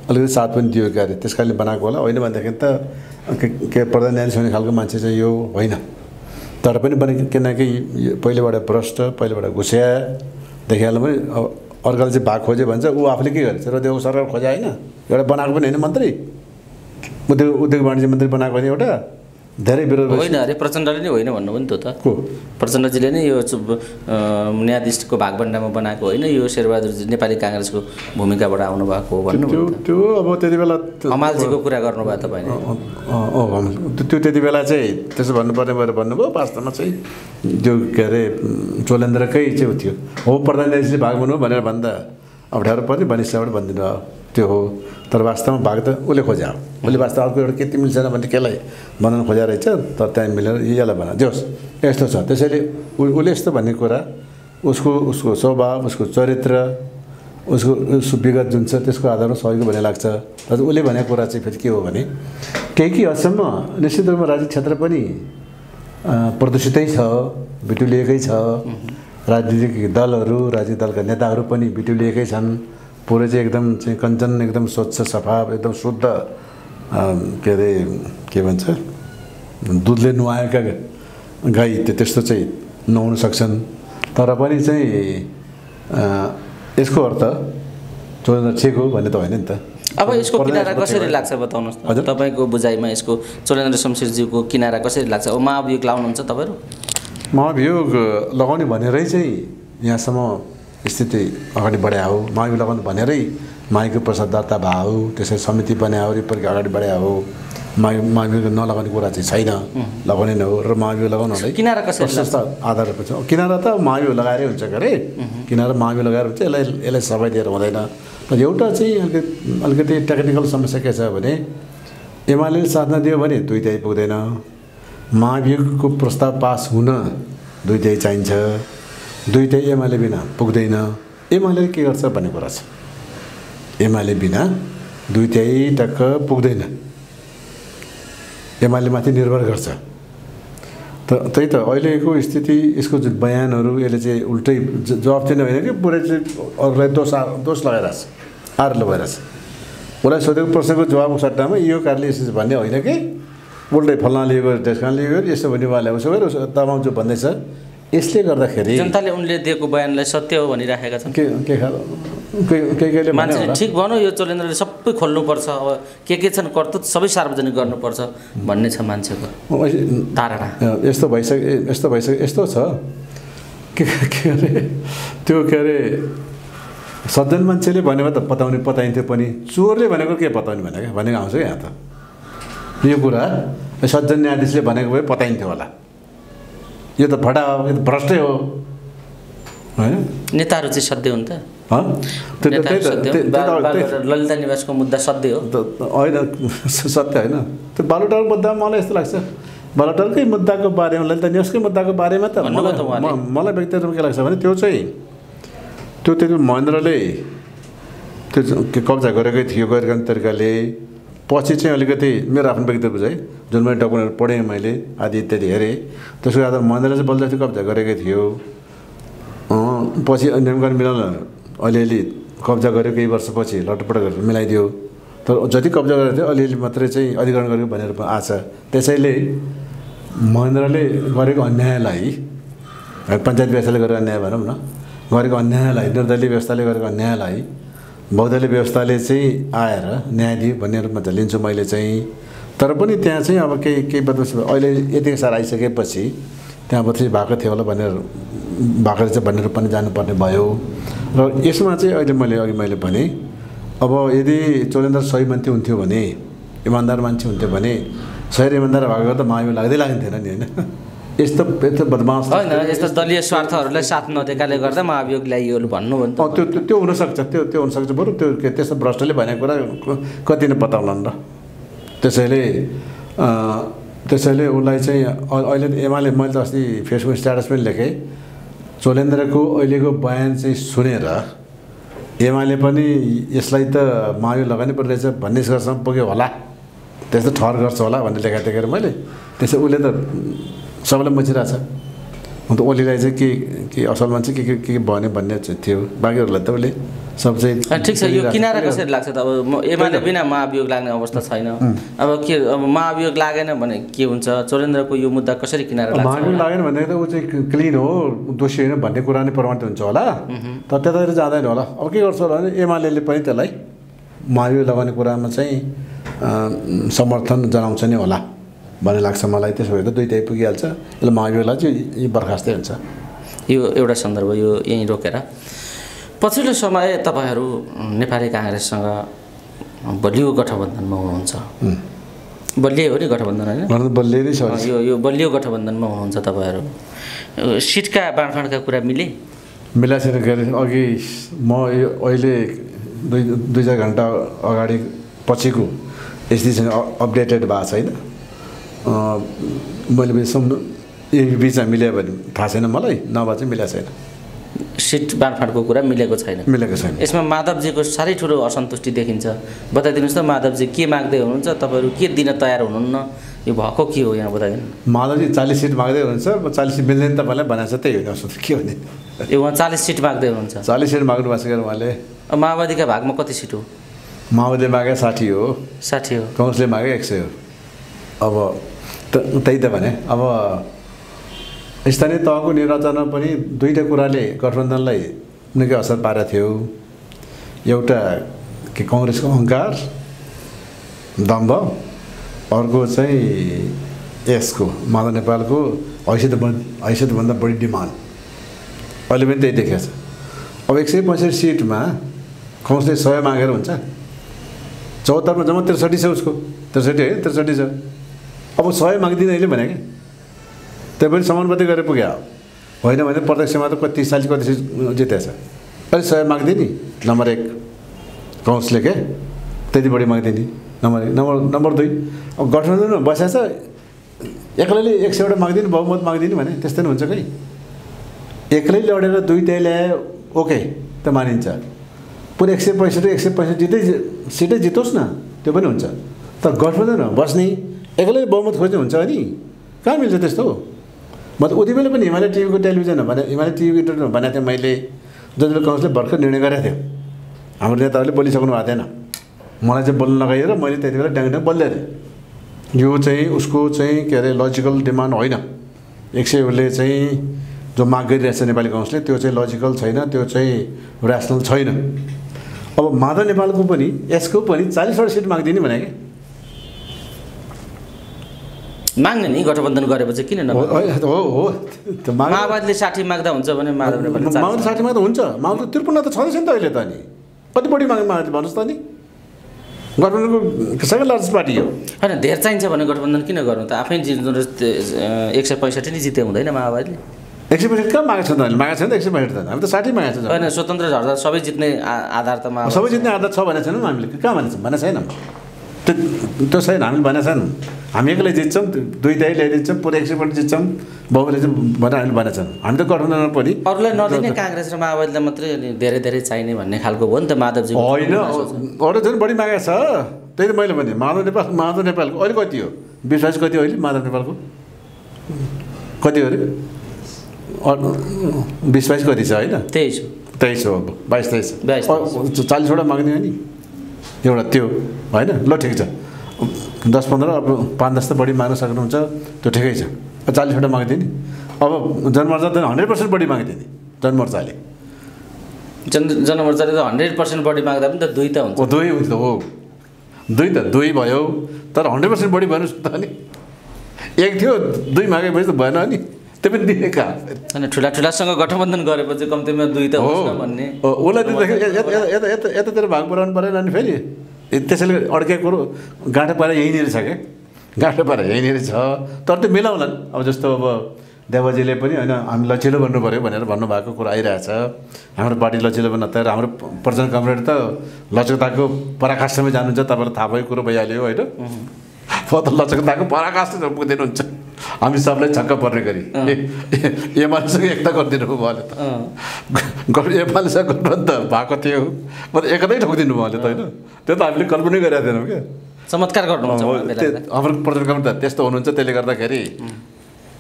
अलिकति साथ पनि दियो क्यारे, त्यस कारणले बनाएको होला। होइन भनेदेखि त के प्रधान न्यायाधीश हुने खालको मान्छे चाहिँ यो होइन। तर पनि किनकि पहिलेबाट भ्रष्ट, पहिलेबाट घुस्या देखिहाल्नु पनि अर्काले चाहिँ भाग खोज्यो भन्छ, ऊ आफूले के गरेछ र त्यो सरकार खोजे होइन, एउटा बनाएको पनि होइन मन्त्री, उद्योग वाणिज्य मन्त्री बनाएको होइन, एउटा धेरै विरोध होइन अरे प्रचण्डले नै होइन भन्नु पनि त को प्रचण्डजीले नै यो न्यायाधीशको भागभण्डामा बनाएको होइन, यो शेरबहादुरजी नेपाली काङ्ग्रेसको भूमिकाबाट आउनु भएको हो भन्नु। त्यो अब त्यति बेला हमालजीको कुरा गर्नुभयो तपाईँले। त्यो त्यति बेला चाहिँ त्यसो भन्नुपर्ने भएर भन्नुभयो। वास्तवमा चाहिँ त्यो के अरे चोलेन्द्रकै चाहिँ थियो हो, प्रधान न्यायाधीशले भाग बन्नु भनेर भन्दा अप्ठ्यारो पर्ने भनिसबाट भनिदिनु त्यो हो। तर वास्तवमा भाग त उसले खोज्या हो, उसले वास्तव अर्को एउटा के मिल्छ भने केलाई बनाउनु खोजा रहेछ, तर त्यहाँ मिलेर यसलाई बना जोस् यस्तो छ। त्यसैले उसले यस्तो भन्ने कुरा उसको स्वभाव, उसको चरित्र, उसको विगत जुन छ त्यसको आधारमा सहीको भन्ने लाग्छ। तर उसले भनेको कुरा चाहिँ फेरि के हो भने केही हदसम्म निश्चित रूपमा राजनीतिक क्षेत्र पनि प्रदूषितै छ, बिटुलिएकै छ। राजनीतिक दलहरू, राजनीतिक दलका नेताहरू पनि बिटुलिएकै छन्। पुरै चाहिँ एकदम चाहिँ कञ्चन, एकदम स्वच्छ सफा, एकदम शुद्ध के अरे के भन्छ दुधले नुहाएका गाई त्यस्तो चाहिँ नहुन सक्छन्। तर पनि चाहिँ यसको अर्थ चोलेन्द्र ठिक हो भन्ने त होइन नि त। अब यसको किनारा कसरी लाग्छ बताउनुहोस् न, तपाईँको बुझाइमा यसको चोलेन्द्र शमशेरज्यूको किनारा कसरी लाग्छ? अब महाभियोग लाउनुहुन्छ तपाईँहरू? महाभियोग लगाउने भनेरै चाहिँ यहाँसम्म स्थिति अगाडि बढाए हो। महाभियोग लगाउनु भनेरै माइको प्रसाद दर्ता भयो हो, त्यसरी समिति बनायो हो, रिपोर्ट अगाडि बढायो हो। महाभियोग नलगाउने कुरा चाहिँ छैन, लगाउने नै हो। र महाभियोग लगाउनुलाई किनारा कसरी प्रशस्त आधारहरू छ। किनारा त महाभियोग लगाएरै हुन्छ के अरे, किनारा महाभियोग लगाएर हुन्छ, यसलाई सबै दिएर हुँदैन। तर एउटा चाहिँ अलिकति टेक्निकल समस्या के छ भने एमाले साथ नदियो भने 2 तिहाई पुग्दैन। महाभियोगको प्रस्ताव पास हुन 2 तिहाई चाहिन्छ, 2 तिहाई एमाले बिना पुग्दैन। एमाले के गर्छ भन्ने कुरा छ। एमाले बिना 2/3 टक्क पुग्दैन, एमाले माथि निर्भर गर्छ। त्यही त अहिलेको स्थिति, यसको जुन बयानहरू यसले चाहिँ उल्टै जवाफ दिने होइन कि पुरै चाहिँ अरूलाई दोष लगाइरहेछ, आरोप लगाइरहेछ। उसलाई सोधेको प्रश्नको जवाबको सट्टामा यो कारणले यसो भन्ने होइन कि उल्टै फल्नाले यो गर्यो, त्यसकारणले यो गर्यो, यसो भन्ने उहाँले उसो गर्यो, तामाङ जो भन्दैछ यसले गर्दाखेरि जनताले उनले दिएको बयानलाई सत्य हो भनिराखेका छन्। कहिले मान्छेले ठिक भनौँ यो चोलेन्द्रले सबै खोल्नुपर्छ, अब के छन् कर्तुत सबै सार्वजनिक गर्नुपर्छ भन्ने छ मान्छेको धारणा। यस्तो भइसक्यो यस्तो छ के अरे त्यो के अरे सज्जन मान्छेले भनेको त पताइन्थ्यो पनि, चोरले भनेको के पताउने भनेको आउँछ क्या यहाँ त। यो कुरा सज्जन न्यायाधीशले भनेको भए पताइन्थ्यो होला, यो त फटा हो, यो त भ्रष्टै हो होइन। नेताहरू चाहिँ सध्य हुन् त, ललिता निवासको मुद्दा सत्य हो होइन, सत्य होइन। त्यो बालुटारको मुद्दा मलाई यस्तो लाग्छ, बालुटारकै मुद्दाको बारेमा, ललिता निवासकै मुद्दाको बारेमा त मलाई व्यक्तिगत रूपमा के लाग्छ भने त्यो चाहिँ त्यति महेन्द्रले त्यो कब्जा गरेकै थियो गरेको तरिकाले। पछि चाहिँ अलिकति मेरो आफ्नो व्यक्तिगत बुझाइ, जुन मैले डकुमेन्टहरू पढेँ मैले आदि इत्यादि हेरेँ, त्यसको आधारमा महेन्द्रले चाहिँ बलजफ्ती कब्जा गरेकै थियो। पछि नियमकानुन मिलाउन अलिअलि कब्जा गर्यो, केही वर्षपछि लटपट गरेर मिलाइदियो। तर जति कब्जा गरेको थियो अलिअलि मात्रै चाहिँ अधिग्रहण गरेको भनेर आछ। त्यसैले महेन्द्रले गरेको अन्यायलाई, पञ्चायत व्यवस्थाले गरेको अन्याय भनौँ न, गरेको अन्यायलाई, निर्दलीय व्यवस्थाले गरेको अन्यायलाई बहुदलीय व्यवस्थाले चाहिँ आएर न्याय दियो भन्ने रूपमा चाहिँ लिन्छु मैले चाहिँ। तर पनि त्यहाँ चाहिँ अब केही बदमासी अहिले यति साह्रो आइसकेपछि त्यहाँ बदमासी भएको थियो होला भनेर भएको रहेछ भन्ने रूपमा पनि जानुपर्ने भयो। र यसमा चाहिँ अहिले अघि मैले भने अब यदि चोलेन्द्र सही मान्छे हुन्थ्यो भने, इमान्दार मान्छे हुन्थ्यो भने, सही र इमान्दार भएको त मायो लाग्दै लाग्थेन नि होइन। यस्तो बदमास होइन, यस्तो दलीय स्वार्थहरूलाई साथ नदिएकाले गर्दा महाभियोग ल्याइयो भन्नु हो नि त। त्यो हुनसक्छ, त्यो हुनसक्छ। बरु त्यो त्यस्तो भ्रष्टले भनेको कुरा कति नै बताउला नि त। त्यसैले उसलाई चाहिँ अहिले एमाले, मैले त अस्ति फेसबुक स्ट्याटस पनि लेखेँ, चोलेन्द्रको अहिलेको बयान चाहिँ सुनेर एमाले पनि यसलाई त मायो लगानै परिरहेछ भन्ने निष्कर्षमा पुग्यो होला, त्यस्तो ठहर गर्छ होला भन्ने लेखाएको देखेर मैले। त्यसै उसले त सबैलाई मचिरहेछ। अन्त ओलीलाई चाहिँ के असल मान्छे के भन्यो भन्ने थियो, बाँकीहरूलाई त उसले सब चाहिँ ठिक छ। यो किनारा कसरी लाग्छ त? अब एमाले बिना महाभियोग लाग्ने अवस्था छैन। अब महाभियोग लागेन भने के हुन्छ? चोलेन्द्रको यो मुद्दा कसरी किनारा लाग्छ? महाभियोग लागेन भने त ऊ चाहिँ क्लिन हो, दोषी होइन भन्ने कुरा नै प्रमाणित हुन्छ होला। तर त्यतातिर जाँदैन होला। अब के गर्छ होला भने एमाले पनि त्यसलाई महाभियोग लगाउने कुरामा चाहिँ समर्थन जनाउँछ नै होला भन्ने लाग्छ मलाई। त्यसो भए त 2/3 पुगिहाल्छ, यसलाई महाभियोगलाई चाहिँ बर्खास्तै हुन्छ। यो एउटा सन्दर्भ, यो यहीँ रोकेर पछिल्लो समय तपाईँहरू नेपाली काङ्ग्रेससँग बलियो गठबन्धनमा हुनुहुन्छ। बलियो हो नि गठबन्धन होइन? बलियो नै छ। यो बलियो गठबन्धनमा हुनुहुन्छ तपाईँहरू। सिटका बाँडफाँडका कुरा मिलाएको छैन। अघि म अहिले 2-4 घन्टा अगाडि पछिको स्थितिसँग अपडेटेड भएको छैन। मैले यही बिचमा मिल्यो भने थाहा छैन मलाई, नभए चाहिँ मिलेको छैन। सिट बाँडफाँडको कुरा मिलेको छैन। यसमा माधवजीको साह्रै ठुलो असन्तुष्टि देखिन्छ। बताइदिनुहोस् त माधवजी के माग्दै हुनुहुन्छ, तपाईँहरू के दिन तयार हुनुहुन्न, यो भएको के हो यहाँ बताइदिनु। माधवजी 40 सिट माग्दै हुनुहुन्छ। 40 सिट मिल्दैन तपाईँलाई भनेको छ, त्यही होइन के भने ए उहाँ 40 सिट माग्दै हुनुहुन्छ। 40 सिट माग्नु भएको छ उहाँले। माओवादीका भागमा कति सिट हो? माओवादीले मागे 60 हो। 60 हो। काङ्ग्रेसले मागे 100 हो। अब त्यही त भने अब स्थानीय तहको निर्वाचनमा पनि दुईवटा कुराले गठबन्धनलाई निकै असर पारेको थियो। एउटा के काङ्ग्रेसको अहङ्कार दम्भ, अर्को चाहिँ यसको माधव नेपालको हैसियतभन्दा बढी डिमान्ड अहिले पनि त्यही देखेको छ। अब 165 सिटमा काङ्ग्रेसले 100 मागेर हुन्छ। 74मा जम्मा 63 छ उसको, 63 होइन 63 छ। अब 100 माग्दिनँ अहिले भने क्या, त्यही पनि समानुपातिक गरेर पुग्यो होइन भने प्रत्यक्षमा त कति 30-40 कति सिट जितेको छ। अहिले 100 माग्दिने नम्बर 1 काङ्ग्रेसले के त्यति बढी माग्दिने नम्बर 2 अब गठबन्धनमा बसेको छ, एक्लैले 100 माग्दिने बहुमत माग्दिने भने त्यस्तै हुन्छ। खै एक्लै लडेर 2 ल्यायो ओके, त मानिन्छ। पुरै 165 सिटै जितोस् न, त्यो पनि हुन्छ। तर गठबन्धनमा बस्ने एक्लै बहुमत खोज्ने हुन्छ अनि कहाँ मिल्छ त्यस्तो? म त उति बेला पनि हिमालय टिभीको टेलिभिजनमा भने, हिमालय टिभीको इन्टरभ्यूमा भनेको थिएँ मैले, जति बेला काङ्ग्रेसले भर्खर निर्णय गरेको थियो, हाम्रो नेताहरूले बोलिसक्नु भएको थिएन, मलाई चाहिँ बोल्न लगाएर मैले त्यति बेला ड्याङ बोल्दै थिएँ, यो चाहिँ उसको चाहिँ के अरे लजिकल डिमान्ड होइन, 100 उसले चाहिँ जो माग गरिरहेछ नेपाली काङ्ग्रेसले त्यो चाहिँ लजिकल छैन, त्यो चाहिँ ऱ्यासनल छैन। अब माधव नेपालको पनि यसको पनि 40 सिट माग्दिने भने क्या माग्ने नि गठबन्धन गरेपछि किन हो माओवादीले 60 माग्दा हुन्छ भने माधव नेपालले 60 माग्दा हुन्छ। माधव 53 त छँदैछ नि त अहिले त। अनि कति बढी माग्छ भन्नुहोस् त? अनि गठबन्धनको सेकेन्ड लार्जेस्ट पार्टी हो होइन। धेर चाहिन्छ भने गठबन्धन किन गर्नु त? आफै 165 नि जिते हुँदैन माओवादीले। 165 कहाँ मागेको छ त? अहिले मागेको छैन त 165 त, हामी त 60 मागेको छ। होइन, स्वतन्त्र झर्दा सबै जित्ने आधार त सबै जित्ने आधार छ भनेको छैनौँ हामीले, कहाँ भनेको छ? भनेको छैन त्यो छैन, हामीले भनेको छैनौँ। हामी एक्लै जित्छौँ, दुईटाइ ल्याइदिन्छौँ, पुरै 100% जित्छौँ, बहुमतले चाहिँ भनेर हामीले भनेको छैनौँ। हामी त गठबन्धनमा पनि अरूलाई नदिने काङ्ग्रेस र माओवादीलाई मात्रै धेरै धेरै चाहिने भन्ने खालको हो नि त माधवजी। होइन, अरू झन् बढी मागेको छ। त्यही त मैले भने माधव नेपालको अहिले कति हो? विश्वास कति हो अहिले माधव नेपालको? कति हो अरे? 20-22 कति छ होइन? 23 हो। अब 22-23 40वटा माग्ने हो नि एउटा त्यो होइन। ल ठिक छ, 10-15 अब 5-10 त बढी माग्न सक्नुहुन्छ, त्यो ठिकै छ। 40वटा माग्थ्यो नि। अब जनमोर्चा त 100% बढी माग्थ्यो नि जनमोर्चाले। जनमोर्चाले त 100% बढी माग्दा पनि त दुई त हुन्छ। दुई हुन्छ त हो, दुई भयो, तर 100% बढी भन्नुहोस् त। अनि एक थियो, दुई मागेपछि त भएन नि, त्यो पनि दिने कहाँ? होइन, ठुलासँग गठबन्धन गरेपछि कम्तीमा दुई त होस् न भन्ने। उसलाई यतातिर भाग पुऱ्याउनु परेन। अनि फेरि त्यसैले अड्केको कुरो गाँठो पारा यहीँनिर छ क्या, गाँठो पारा यहीँनिर छ। तर त्यो मिलाउलान्। अब जस्तो अब देवजीले पनि होइन हामी लचिलो बन्नु पऱ्यो भनेर भन्नुभएको कुरो आइरहेछ। हाम्रो पार्टी लचिलो बन्न तयार। हाम्रो प्रचण्ड कमरेड त लचकताको पराकाष्ठमै जानुहुन्छ, तपाईँलाई थाहा भएको कुरो भइहाल्यो होइन। त लचकताको पराकाष्ठ पुग्दिनुहुन्छ, हामी सबलाई छक्क पर्ने गरी एमालेसँग एकता गरिदिनु भयो उहाँले त। एमालेसँग गठबन्धन भएको थियो, मतलब एकतै ठोकिदिनु भयो त होइन। त्यो त हामीले कल्पनै गरेका थिएनौँ क्या। चमत्कार गर्नुहुन्छ हाम्रो प्रचण्ड कमरेड त त्यस्तो हुनुहुन्छ। त्यसले गर्दाखेरि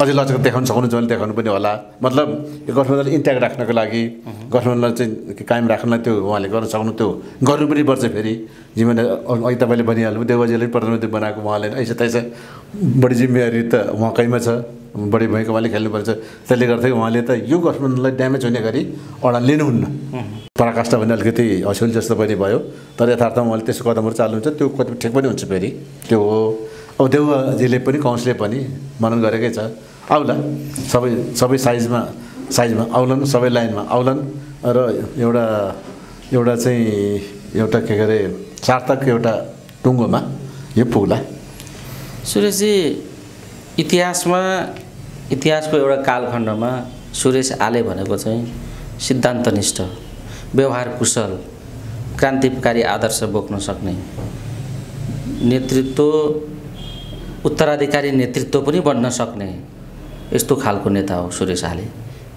अझै लचक देखाउन सक्नुहुन्छ भने देखाउनु पनि होला। मतलब यो गठबन्धनलाई इन्ट्याक्ट राख्नको लागि, गठबन्धनलाई चाहिँ कायम राख्नलाई त्यो उहाँले गर्न सक्नु, त्यो गर्नु पनि पर्छ। फेरि जिम्मेदारी अघि तपाईँले भनिहाल्नु, देवजीले प्रधानमन्त्री बनाएको उहाँले ऐसा तैसा बढी जिम्मेवारी त उहाँकैमा छ, बढी भएकोमा उहाँले खेल्नुपर्छ। त्यसले गर्दाखेरि उहाँले त यो गठबन्धनलाई ड्यामेज हुने गरी अडान लिनुहुन्न। पराकाष्ठ भने अलिकति असुल जस्तो पनि भयो, तर यथार्थमा उहाँले त्यस्तो कदमहरू चाल्नुहुन्छ, त्यो कति ठिक पनि हुन्छ। फेरि त्यो हो। अब देउवाजीले पनि काउन्सिलले पनि मनन गरेकै छ, आउला सबै साइजमा आउलान्, सबै लाइनमा आउलान् र एउटा चाहिँ एउटा के अरे सार्थक एउटा टुङ्गोमा यो पुग्ला। सुरेशजी, इतिहासको एउटा कालखण्डमा सुरेश आले भनेको चाहिँ सिद्धान्तनिष्ठ, व्यवहार कुशल, क्रान्तिकारी आदर्श बोक्न सक्ने नेतृत्व, उत्तराधिकारी नेतृत्व पनि बन्न सक्ने यस्तो खालको नेता हो सुरेश आले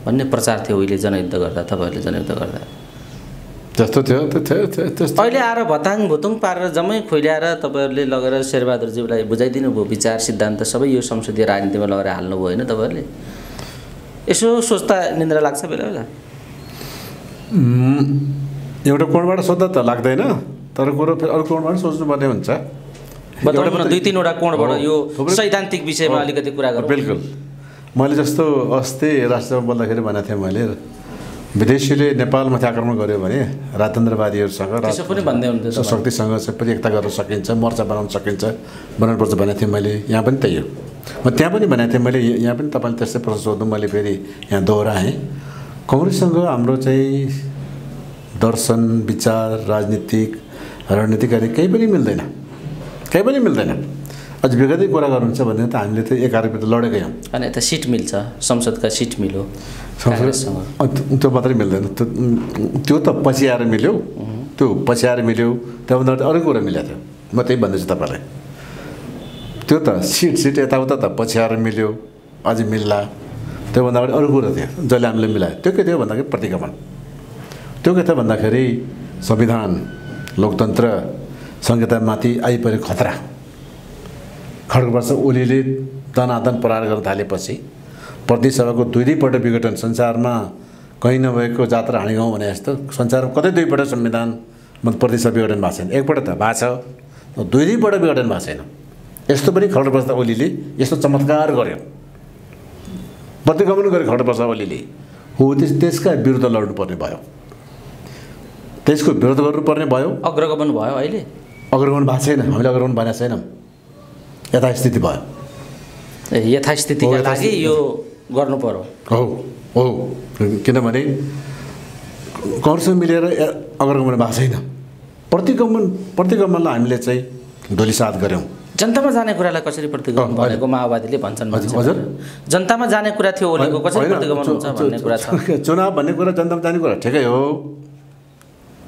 भन्ने प्रचार थियो उहिले जनयुद्ध गर्दा, तपाईँहरूले जनयुद्ध गर्दा जस्तो थियो। अहिले आएर भताङ भुतुङ पारेर जम्मै खोइल्याएर तपाईँहरूले लगेर शेरबहादुरज्यूलाई बुझाइदिनु भयो, विचार सिद्धान्त सबै यो संसदीय राजनीतिमा लगेर हाल्नुभयो होइन तपाईँहरूले? यसो सोच्दा निन्द्रा लाग्छ बेला बेला? एउटा कोणबाट सोध्दा त लाग्दैन, तर कुरो फेरि अरू कोणबाट सोच्नुपर्ने हुन्छ। बताउनु न, 2-3वटा कोणबाट यो सैद्धान्तिक विषयमा अलिकति कुरा गरौँ। बिल्कुल। मैले जस्तो अस्ति राष्ट्रसभामा बोल्दाखेरि भनेको थिएँ, मैले विदेशीले नेपालमाथि आक्रमण गर्यो भने राजतन्त्रवादीहरूसँग शक्तिसँग चाहिँ पनि एकता गर्न सकिन्छ, मोर्चा बनाउन सकिन्छ, बनाउनुपर्छ भनेको थिएँ मैले। यहाँ पनि त्यही हो। म त्यहाँ पनि भनेको थिएँ मैले, यहाँ पनि तपाईँले त्यस्तै प्रश्न सोध्नु, मैले फेरि यहाँ दोहोऱ्याएँ। काङ्ग्रेससँग हाम्रो चाहिँ दर्शन, विचार, राजनीतिक रणनीतिकारी केही पनि मिल्दैन। अझ विगतै कुरा गर्नुहुन्छ भने त हामीले त एकाअर्कासित लडेकै हौँ। अनि यता सिट मिल्छ, संसदका सिट मिल्यो, त्यो मात्रै मिल्दैन। त्यो त पछि आएर मिल्यो, त्योभन्दा अरू कुरा मिलेको थियो। म त्यही भन्दैछु तपाईँलाई, त्यो त सिट यताउता त पछि आएर मिल्यो, अझै मिल्ला, त्योभन्दा अगाडि अरू कुरा थियो जसले हामीले मिलायो। त्यो के थियो भन्दाखेरि प्रतिगमन। त्यो के त भन्दाखेरि संविधान लोकतन्त्र संहितामाथि आइपऱ्यो खतरा। खड्गप्रसाद ओलीले दनादन प्रहार गर्न थालेपछि प्रतिनिधि सभाको दुईपल्ट विघटन, संसारमा कहीँ नभएको जात्रा हाँडीगाउँ भने जस्तो संसारमा कतै दुईपल्ट संविधानमा प्रतिनिधि सभा विघटन भएको छैन। एकपल्ट त भएको छ, दुईपल्ट विघटन भएको छैन। यस्तो पनि खड्गप्रसाद ओलीले यस्तो चमत्कार गर्यो, प्रतिगमन गर्यो खड्गप्रसाद ओलीले। हो त्यसका विरुद्ध लड्नुपर्ने भयो, त्यसको विरोध गर्नुपर्ने भयो। अग्रगमन भयो अहिले? अग्रगमन भएको छैन, हामीले अग्रगमन भनेको छैनौँ, यथास्थिति भयो। यथास्थितिका लागि यो गर्नु पर्यो। हो हो, किनभने कांग्रेससँग मिलेर अग्रगमन भएको छैन। प्रतिगमनलाई हामीले चाहिँ धुलिसात गऱ्यौँ। जनतामा जाने कुरालाई कसरी प्रतिगमन भनेको माओवादीले भन्छन्। हजुर, जनतामा जाने कुरा थियो ओलीको, कसरी प्रतिगमन हुन्छ भन्ने कुरा छ। चुनाव भन्ने कुरा जनतामा जाने कुरा ठिकै हो,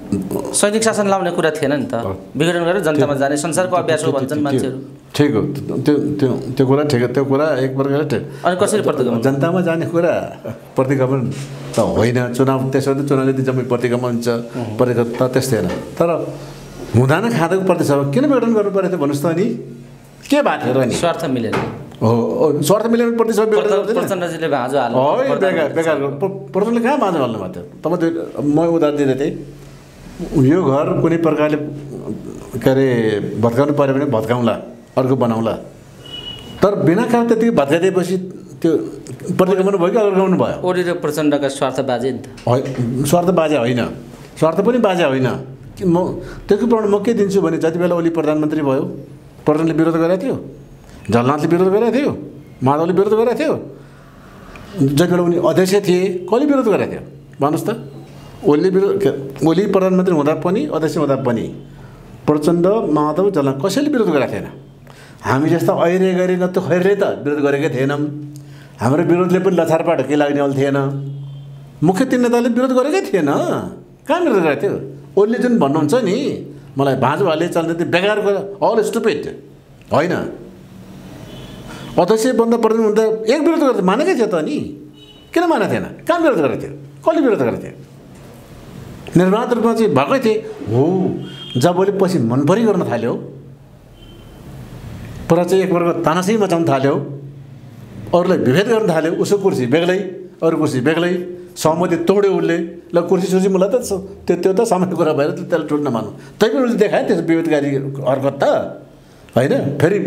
सैनिक शासन लाउने कुरा थिएन नि त। विघटन गरेर जनतामा जाने संसारको अभ्यास हो भन्छन् मान्छेहरू। ठिक हो, त्यो कुरा ठिक हो, त्यो कुरा एक प्रकारले ठिक। अनि कसरी प्रतिगमन? जनतामा जाने कुरा प्रतिगमन त होइन। चुनाव त्यसो भने चुनावले जम्मै प्रतिगमन हुन्छ, प्रतिगमन त त्यस्तै होइन। तर हुँदैन खाँदाको प्रतिसभा किन विघटन गर्नु परेको थियो भन्नुहोस् त? अनि के भएको थियो र? नि स्वार्थ मिलेन। हो, स्वार्थ मिलेर प्रतिसभा विघटन गर्दैन। प्रचण्डजीले भाँजो हाल्नु होइन, बेकार प्रचण्डले कहाँ भाँजो हाल्नु भएको थियो? तपाईँ म उदाहरण दिँदै थिएँ, यो घर कुनै प्रकारले के अरे भत्काउनु पऱ्यो भने भत्काउँला, अर्को बनाउँला। तर बिना कारण त्यतिकै भत्काइदिएपछि त्यो प्रतिगमन भयो कि अग्रगमन भयो? ओली र प्रचण्डका स्वार्थ बाजे नि त। स्वार्थ बाजे होइन, स्वार्थ पनि बाजे होइन। म त्यसको प्रमाण म के दिन्छु भने जति बेला ओली प्रधानमन्त्री भयो, प्रचण्डले विरोध गरेको थियो, झलनाथले विरोध गरेको थियो, माधवले विरोध गरेको थियो। जति बेला उनी अध्यक्ष थिए कसले विरोध गरेको थियो भन्नुहोस् त? ओली प्रधानमन्त्री हुँदा पनि अध्यक्ष हुँदा पनि प्रचण्ड, माधव, झलनाथ कसैले विरोध गरेको थिएन। हामी जस्ता ऐरे गरे न त्यो खैरले त विरोध गरेकै थिएनौँ। हाम्रो विरोधले पनि लछारपाट के लाग्ने वाला थिएन। मुख्य तीन नेताले विरोध गरेकै थिएन। कहाँ विरोध गरेको थियो? ओलीले जुन भन्नुहुन्छ नि मलाई भाँजो हाले चल्ने त्यो बेकार अल स्टुपिड होइन। अध्यक्ष बन्दा प्रधान हुँदा एक विरोध गरेर मानेकै थियो त। अनि किन मानेको थिएन? कहाँ विरोध गरेको थियो? कसले विरोध गरेको थियो? निर्वाध रूपमा चाहिँ भएकै थिए हो। जब ओली पछि मनपरी गर्न थाल्यो, पर चाहिँ एक प्रकारको तानासही मचाउन थाल्यो, अरूलाई विभेद गर्न थाल्यो। उसको कुर्सी बेग्लै, अरू कुर्सी बेग्लै, सहमति तोड्यो उसले। ल कुर्सी सुर्सी मलाई त त्यो त सामान्य कुरा भएर त्यसलाई टुट्न मान्नु। तैपनि उसले देखायो त्यस विभेदकारी हरकत त होइन। फेरि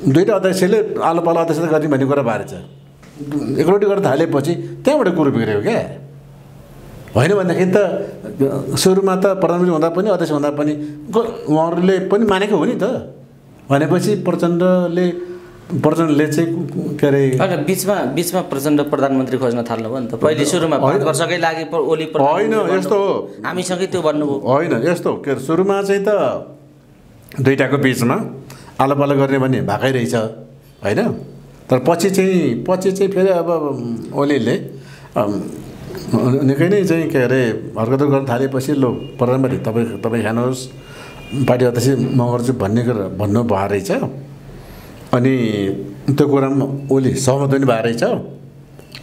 दुईवटा अध्यक्षले आलो पालो अध्यक्ष गर्ने भन्ने कुरा भएर छ। एकरोटी गर्न थालेपछि त्यहाँबाट कुरो बिग्रियो क्या। होइन भन्दाखेरि त सुरुमा त प्रधानमन्त्री हुँदा पनि अध्यक्ष हुँदा पनि उहाँहरूले पनि मानेको हो नि त। भनेपछि प्रचण्डले चाहिँ के अरे होइन, बिचमा प्रचण्ड प्रधानमन्त्री खोज्न थाल्नुभयो नि त। पहिले सुरुमा 5 वर्षकै लागि ओली होइन, यस्तो हो, हामीसँगै त्यो भन्नुभयो होइन। यस्तो के अरे सुरुमा चाहिँ त दुईटाको बिचमा आलोपालो गर्ने भन्ने भएकै रहेछ होइन। तर पछि चाहिँ फेरि अब ओलीले निकै नै चाहिँ के अरे हरकत गर्न थालेपछि लो प्रधानमन्त्री तपाईँ खानुहोस्, पार्टी अध्यक्ष म गर्छु भन्नु भएको रहेछ। अनि त्यो कुरामा ओली सहमत पनि भएको रहेछ।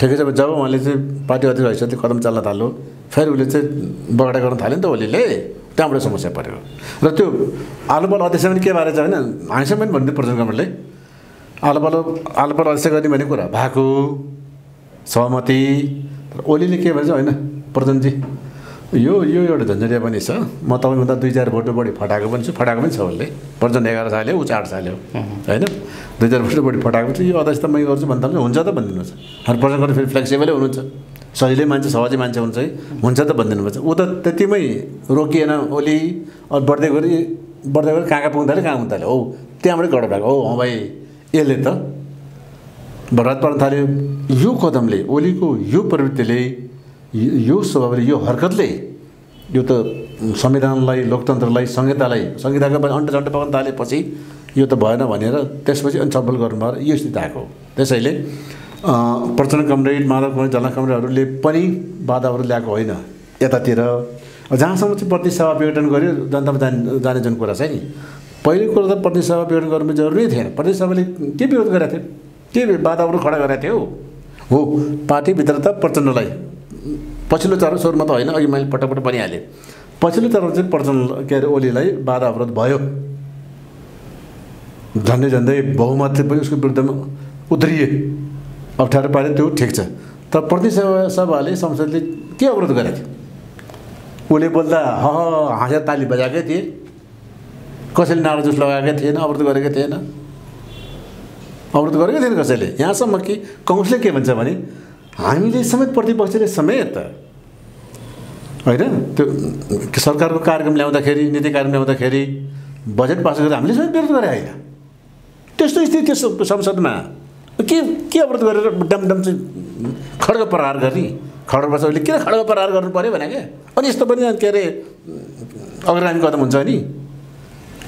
ठिकै छ। जब उहाँले चाहिँ पार्टी अध्यक्ष हैसियतले कदम चाल्न थाल्यो, फेरि उसले चाहिँ बगडा गर्न थाल्यो नि त ओलीले। त्यहाँबाट समस्या पऱ्यो। र त्यो आलोपालो अध्यक्ष पनि के भएर छ होइन, हामीसँग पनि भन्नु प्रचण्ड गभर्मेन्टले आलोपालो अध्यक्ष गर्ने भन्ने कुरा भएको सहमति। ओलीले के भन्छ होइन प्रचण्डजी यो एउटा झन्झटिया पनि छ। म तपाईँभन्दा 2-4 भोट बढी फटाएको पनि छु, फटाएको पनि छ उसले। प्रचण्ड 11 साल हो, ऊ 4 साल हो होइन। 2-4 भोट बढी फटाएको छु, यो अध्यक्ष त मै गर्छु भन्दा पनि हुन्छ त भनिदिनुहोस्। अनि प्रचण्ड गर्नु फेरि फ्लेक्सिबलै हुनुहुन्छ, सजिलै मान्छे सहजै मान्छे हुन्छ है, हुन्छ त भनिदिनुपर्छ। ऊ त त्यतिमै रोकिएन ओली। बढ्दै गएर कहाँ पुग्नु थाल्यो, कहाँ हुन थाल्यो। हो त्यहाँबाट गडबड भएको हो। भाइ यसले त बर्बाद पार्न थाल्यो। यो कदमले, ओलीको यो प्रवृत्तिले, यो स्वभावले, यो हरकतले यो त संविधानलाई, लोकतन्त्रलाई, संहिताको पनि अन्टचन्ट पकाउन थालेपछि यो त भएन भनेर त्यसपछि अनि छलफल गर्नुभयो। यो स्थिति आएको। त्यसैले प्रचण्ड कमरेड, माधव कमरेड, झलनाथ कमरेडहरूले पनि बाधाहरू ल्याएको होइन यतातिर। जहाँसम्म चाहिँ प्रतिनिधि सभा विघटन गर्यो, जनतामा जाने जुन कुरा छ नि, पहिलो कुरा त प्रतिनिधि सभा विघटन गर्नु जरुरी थिएन। प्रतिनिधि सभाले के विरोध गरेको थियो, के बाधाहरू खडा गरेको थियो? हो पार्टीभित्र त प्रचण्डलाई पछिल्लो चरण स्वरमा त होइन, अघि मैले पटक भनिहालेँ। पछिल्लो चरण चाहिँ प्रचण्ड के अरे ओलीलाई बाधा अवरोध भयो, झन्डै बहुमतले पनि उसको विरुद्धमा उत्रिए, अप्ठ्यारो पारे, त्यो ठिक छ। तर प्रतिनिधि सभाले संसदले के अवरोध गरेको थियो? उसले बोल्दा हाँसेर ताली बजाएकै थिए, कसैले नारा जुस लगाएकै थिएन, अवरोध गरेकै थिएन, अवरोध गरेकै थिएन कसैले। यहाँसम्म कि कङ्ग्रेसले के भन्छ भने हामीले समेत, प्रतिपक्षले समेत होइन, त्यो सरकारको कार्यक्रम ल्याउँदाखेरि, नीति कार्यक्रम ल्याउँदाखेरि, बजेट पास गरेर हामीले समेत विरोध गरे होइन। त्यस्तो स्थिति त्यो संसदमा के अवरोध गरेर डमडम चाहिँ खड्ग प्रहार गर्ने, खड्ग बस अहिले किन खड्ग प्रहार गर्नु पऱ्यो भने क्या? अनि यस्तो पनि के अरे अग्रगामी कदम हुन्छ नि,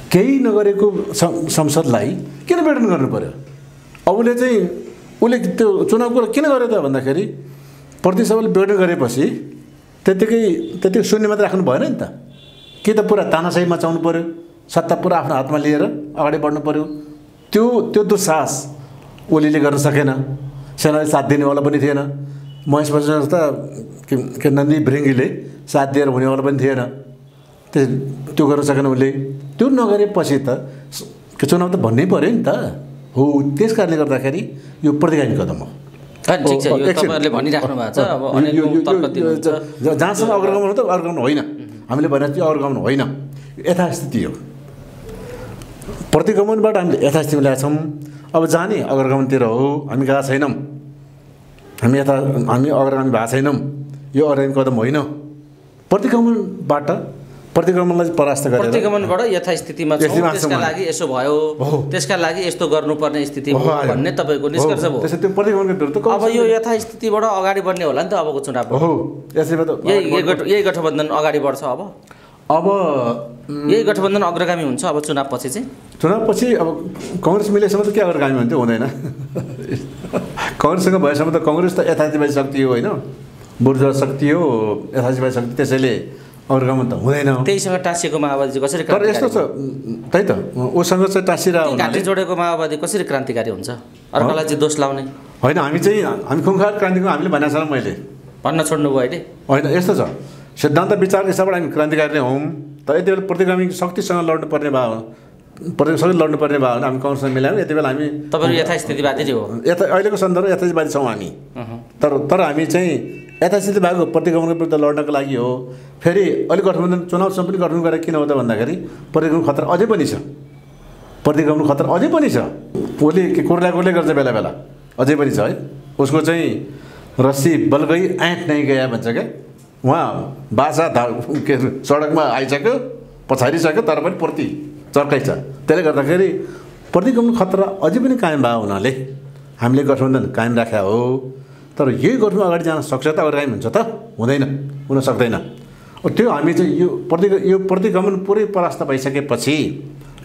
केही नगरेको संसदलाई किन विघटन गर्नु पऱ्यो? अब उसले त्यो चुनावको किन गर्यो त भन्दाखेरि प्रतिनिधि सभाले विघटन गरेपछि त्यतिकै शून्य मात्र राख्नु भएन नि त। कि त पुरा तानाशाही मचाउनु पऱ्यो, सत्ता पुरा आफ्नो हातमा लिएर अगाडि बढ्नु पऱ्यो। त्यो दुस्साहस ओलीले गर्न सकेन, सेनाले साथ दिनेवाला पनि थिएन, महेश बस्नेत जस्ता के नन्दी भृङ्गीले साथ दिएर हुनेवाला पनि थिएन, त्यो गर्न सकेन उसले। त्यो नगरेपछि त चुनाव त भन्नै पऱ्यो नि त। हो, त्यस कारणले गर्दाखेरि यो प्रतिगामी कदम हो। ठिक छ, यो तपाईहरुले भनिराख्नु भएको छ। अब अनेकौं तर्क दिनुहुन्छ, जहाँसम्म अग्रगमन हो त अग्रगमन होइन, हामीले भने चाहिँ अग्रगमन होइन, यथास्थिति हो। प्रतिगमनबाट हामीले यथास्थितिमा ल्याएको छौँ। अब जाने अग्रगमनतिर हो, हामी गएको छैनौँ, हामी अग्रगामी भएको छैनौँ, यो अग्रगामी कदम होइन। प्रतिगमनलाई परास्त गरेर प्रतिगमनबाट यथास्थितिमा छौँ, त्यसका लागि यसो भयो, त्यसका लागि यस्तो गर्नुपर्ने स्थिति हो भन्ने तपाईँको निष्कर्ष हो। त्यसै त्यो प्रतिगमनको विरुद्ध अब यो यथास्थितिबाट अगाडि बढ्ने होला नि त अबको चुनाव हो। यसैमा त यही गठबन्धन अगाडि बढ्छ। अब यही गठबन्धन अग्रगामी हुन्छ अब चुनाव पछि चाहिँ? चुनाव पछि अब कङ्ग्रेस मिलेसम्म त के अग्रगामी हुन्छ? हुँदैन। कङ्ग्रेससँग भएसम्म त कङ्ग्रेस त यथार्थवादी शक्ति हो होइन, बुर्जुवा शक्ति हो, यथार्थवादी शक्ति, त्यसैले अग्रगमन त हुँदैन। त्यहीसँग टाँसिएको माओवादी चाहिँ कसरी? तर यस्तो छ, त्यही त उसँग चाहिँ टाँसिरहेको घाँटी जोडेको माओवादी कसरी क्रान्तिकारी हुन्छ? अर्कालाई चाहिँ दोष लाउने होइन। हामी खुङ्खार क्रान्तिको हामीले भनेको छैन, मैले भन्न छोड्नु भयो अहिले होइन। यस्तो छ, सिद्धान्त विचार हिसाबबाट हामी क्रान्तिकारी नै हौँ। तर यति बेला प्रतिगामी शक्तिसँग लड्नुपर्ने भयो, प्रतिसँग लड्नुपर्ने भयो भने हामी कङ्ग्रेससँग मिलायौँ। यति बेला हामी तपाईँहरू यथास्थितिवादी हो, अहिलेको सन्दर्भ यथास्थितिवादी छौँ हामी। तर हामी चाहिँ यथास्थिति भएको प्रतिगमनको विरुद्ध लड्नको लागि हो। फेरि अहिले गठबन्धन चुनावसम्म पनि गठबन्धन गरेर किन हो त भन्दाखेरि प्रतिगमन खतरा अझै पनि छ, प्रतिगमन खतरा अझै पनि छ। ओली कोर्ले गर्छ बेला बेला, अझै पनि छ है। उसको चाहिँ रस्सी बल गई आँट नै गया भन्छ क्या, उहाँ बासा के सडकमा आइसक्यो, पछाडिसक्यो, तर पनि प्रति चर्कै छ। त्यसले गर्दाखेरि प्रतिगमन खतरा अझै पनि कायम भएको हुनाले हामीले गठबन्धन कायम राखेका हो। तर यही गठबन्धन अगाडि जान सक्छ त? अग्रगामी हुन्छ त? हुँदैन, हुन सक्दैन। त्यो हामी चाहिँ यो प्रतिगमन पुरै परास्त भइसकेपछि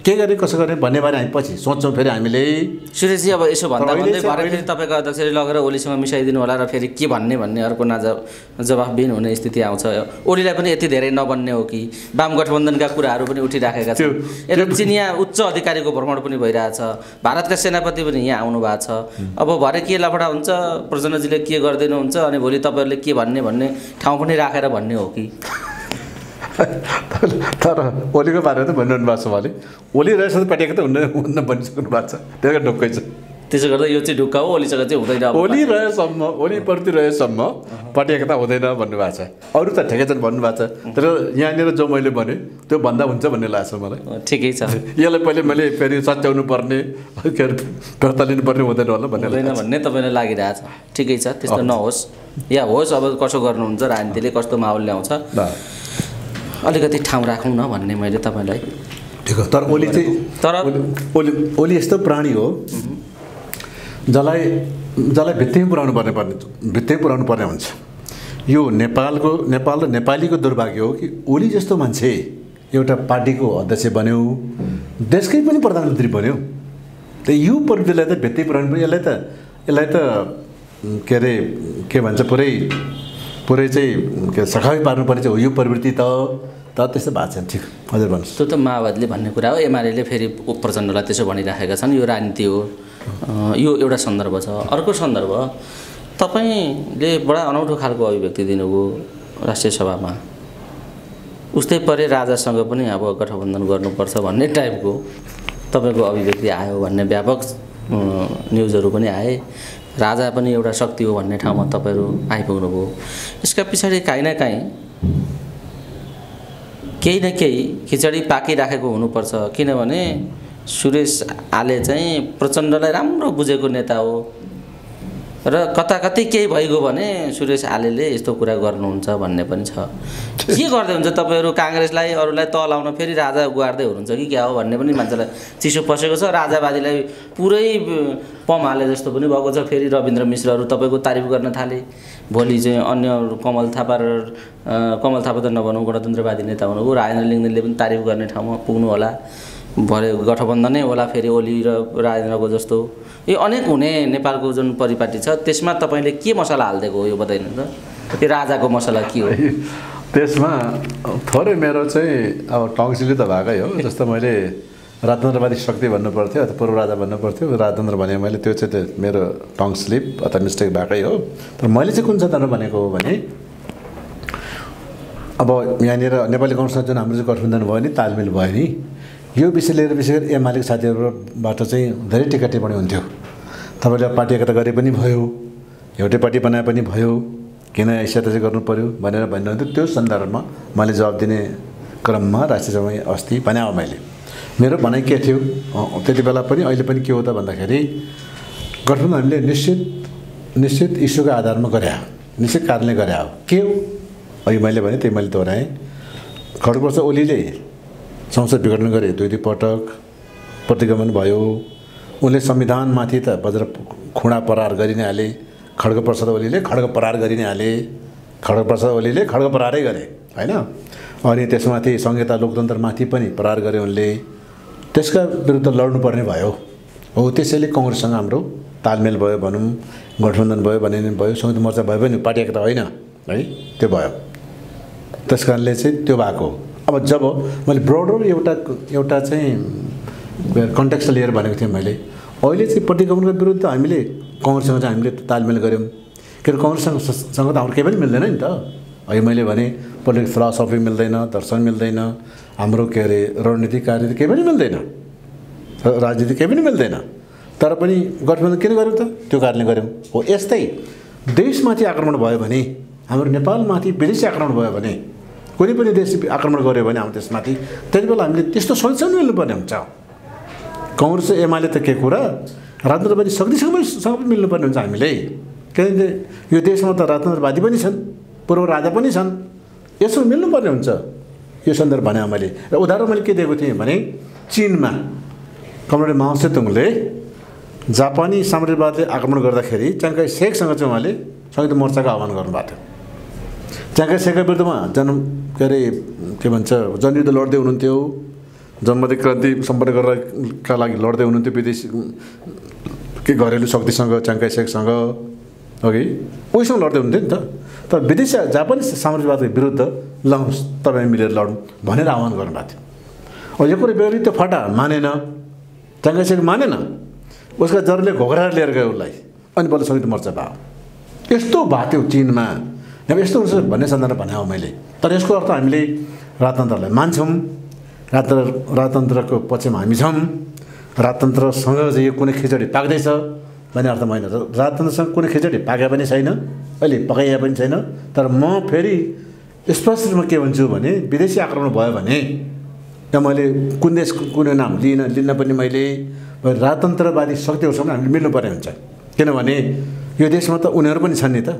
के गर्ने कसो गर्ने भन्ने बारे हामी पछि सोच्छौँ। फेरि हामीले सुरेशजी अब यसो भन्दा भन्दै भरे फेरि तपाईँको अध्यक्षले लगेर ओलीसँग मिसाइदिनु होला र फेरि के भन्ने अर्को जवाफबिन हुने स्थिति आउँछ। ओलीलाई पनि यति धेरै नबन्ने हो कि? वाम गठबन्धनका कुराहरू पनि उठिराखेका छन्। यता चिनिया उच्च अधिकारीको भ्रमण पनि भइरहेछ, भारतका सेनापति पनि यहाँ आउनु भएको छ। अब भरे के लफडा हुन्छ, प्रचण्डजीले के गर्दिनुहुन्छ, अनि भोलि तपाईँहरूले के भन्ने ठाउँ पनि राखेर भन्ने हो कि? तर ओलीको बारेमा त भनिरहनु भएको छ उहाँले। ओली रहेछ त पार्टीको त हुन्न भनिसक्नु भएको छ, त्यसको ढुक्कै छ। त्यसो गर्दा यो चाहिँ ढुक्का हो, ओलीसँग चाहिँ हुँदैन। ओली रहेसम्म, ओलीप्रति रहेसम्म पार्टी एकता हुँदैन भन्नुभएको छ। अरू त ठिकै छन् भन्नुभएको छ, तर यहाँनिर जो मैले भने त्यो भन्दा हुन्छ भन्ने लाग्छ मलाई। ठिकै छ, यसलाई पहिले मैले फेरि सच्याउनु पर्ने, के अरे दर्ता लिनुपर्ने हुँदैन होला भन्ने तपाईँलाई लागिरहेछ। ठिकै छ, त्यस्तो नहोस् या होस्। अब कसो गर्नुहुन्छ, राजनीतिले कस्तो माहौल ल्याउँछ, अलिकति ठाउँ राखौँ न भन्ने मैले तपाईँलाई। ठिक हो। तर ओली चाहिँ ओली यस्तो प्राणी हो जसलाई भित्तैमा पुर्याउनु पर्ने हुन्छ। यो नेपाल र नेपालीको दुर्भाग्य हो कि ओली जस्तो मान्छे एउटा पार्टीको अध्यक्ष बन्यो, देशकै पनि प्रधानमन्त्री बन्यो। त यो प्रवृत्तिलाई त भित्तै पुर्याउनु पर्यो। यसलाई त के अरे के भन्छ, पुरै चाहिँ के सखाइ पार्नुपर्ने चाहिँ हो यो प्रवृत्ति त त्यस्तो भएको छैन। ठिक, हजुर भन्नुहोस्। त्यो त माओवादीले भन्ने कुरा हो, एमाले फेरि प्रचण्डलाई त्यसो भनिराखेका छन्। यो राजनीति हो, यो एउटा सन्दर्भ छ। अर्को सन्दर्भ तपाईँले बडा अनौठो खालको अभिव्यक्ति दिनुभयो राष्ट्रिय सभामा। उस्तै परे राजासँग पनि अब गठबन्धन गर्नुपर्छ भन्ने टाइपको तपाईँको अभिव्यक्ति आयो भन्ने व्यापक न्युजहरू पनि आए। राजा पनि एउटा शक्ति हो भन्ने ठाउँमा तपाईँहरू आइपुग्नुभयो। यसका पछाडि काहीँ न काहीँ केही न केही खिचडी पाकिराखेको हुनुपर्छ, किनभने सुरेश आले चाहिँ प्रचण्डलाई राम्रो बुझेको नेता हो र कता कतै केही भइगयो भने सुरेश आलेले यस्तो कुरा गर्नुहुन्छ भन्ने पनि छ। के गर्दै हुन्छ तपाईँहरू काङ्ग्रेसलाई अरूलाई तल आउन फेरि राजा गुहार्दै हुनुहुन्छ कि क्या हो भन्ने पनि मान्छेलाई चिसो पसेको छ। राजावादीलाई पुरै पम हाले जस्तो पनि भएको छ। फेरि रविन्द्र मिश्रहरू तपाईँको तारिफ गर्न थाले। भोलि चाहिँ अन्य कमल थापा त नभनौँ गणतन्त्रवादी नेता हुनुभयो, राजेन्द्र लिङ्गदेनले पनि तारिफ गर्ने ठाउँमा पुग्नु होला। भरे गठबन्धनै होला फेरि ओली र राजेन्द्रको जस्तो। यो अनेक हुने नेपालको जुन परिपाटी छ त्यसमा तपाईँले के मसला हालिदिएको हो यो बताइनु त? त्यो राजाको मसला के हो? त्यसमा थोरै मेरो चाहिँ अब टङ्सिली त भएकै हो। जस्तो मैले राजतन्त्रवादी शक्ति भन्नु पर्थ्यो अथवा पूर्व राजा भन्नु पर्थ्यो, राजतन्त्र भने मैले त्यो चाहिँ मेरो टङ स्लिप अथवा मिस्टेक भएकै हो। तर मैले चाहिँ कुन चाहिँ भनेको हो भने अब यहाँनिर नेपाली काङ्ग्रेसमा जुन हाम्रो चाहिँ गठबन्धन भयो नि, तालमेल भयो नि, यो विषय लिएर विशेष गरी एमालेको साथीहरूबाट चाहिँ धेरै टिका टिप्पणी हुन्थ्यो। तपाईँले पार्टी एकता गरे पनि भयो, एउटै पार्टी बनाए पनि भयो, किन यसो चाहिँ गर्नु पऱ्यो भनेर भनिरहन्थ्यो। त्यो सन्दर्भमा मैले जवाब दिने क्रममा राष्ट्रिय सभामा अस्ति भने मैले मेरो भनाइ के थियो त्यति बेला पनि अहिले पनि के हो त भन्दाखेरि गठबन्धन हामीले निश्चित इस्युको आधारमा गरे, निश्चित कारणले गरे हो। के हो अहिले मैले भने त्यही मैले दोहोऱ्याएँ। खड्गप्रसाद ओलीले संसद विघटन गरे, दुई पटक प्रतिगमन भयो। उनले संविधानमाथि त वज्र खुँडा प्रहार गरि नै हाले। खड्गप्रसाद ओलीले खड्ग प्रहार गरि नै हाले। खड्गप्रसाद ओलीले खड्ग प्रहारै गरे होइन। अनि त्यसमाथि संहिता लोकतन्त्रमाथि पनि प्रहार गरे उनले। त्यसका विरुद्ध लड्नुपर्ने भयो हो। त्यसैले काङ्ग्रेससँग हाम्रो तालमेल भयो भनौँ, गठबन्धन भयो भने भयो, संयुक्त मोर्चा भयो भने पार्टी एकता होइन है, त्यो भयो। त्यस कारणले चाहिँ त्यो भएको। अब जब मैले ब्रोडर एउटा चाहिँ कन्टेक्स्ट लिएर भनेको थिएँ मैले, अहिले चाहिँ प्रतिगमनको विरुद्ध हामीले काङ्ग्रेससँग चाहिँ हामीले तालमेल गऱ्यौँ। किनभने काङ्ग्रेससँग त हाम्रो केही पनि मिल्दैन नि त। अहिले मैले भने पोलिटिकल फिलोसफी मिल्दैन, दर्शन मिल्दैन, हाम्रो के अरे रणनीतिक कार्यनीति केही पनि मिल्दैन, राजनीति केही पनि मिल्दैन। तर पनि गठबन्धन किन गऱ्यौँ त? त्यो कारणले गऱ्यौँ हो। यस्तै देशमाथि आक्रमण भयो भने, हाम्रो नेपालमाथि विदेशी आक्रमण भयो भने, कुनै पनि देश आक्रमण गऱ्यो भने हाम्रो देशमाथि, त्यति बेला हामीले त्यस्तो सल्युसन मिल्नुपर्ने हुन्छ। काङ्ग्रेस एमाले त के कुरा, राजतन्त्रवादी शक्तिसँग पनि मिल्नुपर्ने हुन्छ हामीले। किनभने यो देशमा त राजतन्त्रवादी पनि छन्, पूर्व राजा पनि छन्, यसो मिल्नुपर्ने हुन्छ। यो सन्दर्भ भने मैले र उदाहरण मैले के दिएको थिएँ भने चीनमा कमरेड माओ सेतुङले जापानी साम्राज्यवादले आक्रमण गर्दाखेरि च्याङ्काई सेकसँग चाहिँ उहाँले संयुक्त मोर्चाको आह्वान गर्नुभएको थियो। च्याङ्काई सेकको विरुद्धमा के भन्छ जनयुद्ध लड्दै हुनुहुन्थ्यो, जनमत क्रान्ति सम्पन्न गर्नका लागि लड्दै हुनुहुन्थ्यो विदेशी के घरेलु शक्तिसँग, च्याङ्काई सेकसँग अघि उहीसँग लड्दै हुनुहुन्थ्यो नि त। तर विदेशी जापानी साम्राज्यवादको विरुद्ध ल तपाईँ मिलेर लडौँ भनेर आह्वान गर्नुभएको थियो। अब यो कुरो बेहोरी त्यो फटा मानेन, च्याङ्काई सेक मानेन, उसका जरले घोघरा लिएर गयो उसलाई, अनि बल्ल संयुक्त मोर्चा भयो। यस्तो भएको थियो चीनमा। अब यस्तो हुन्छ भन्ने सन्दर्भ भने हो मैले। तर यसको अर्थ हामीले राजतन्त्रलाई मान्छौँ, राजतन्त्रको पक्षमा हामी छौँ, राजतन्त्रसँग चाहिँ यो कुनै खिचडी पाक्दैछ भन्ने अर्थ होइन। राजतन्त्रसँग कुनै खिचडी पाके पनि छैन, अहिले पकाइए पनि छैन। तर म फेरि स्पष्ट रूपमा के भन्छु भने विदेशी आक्रमण भयो भने त्यहाँ मैले कुन देश कुनै नाम लिन पनि मैले राजतन्त्रवादी शक्तिहरूसँग हामीले मिल्नुपर्ने हुन्छ। किनभने यो देशमा त उनीहरू पनि छन् नि त।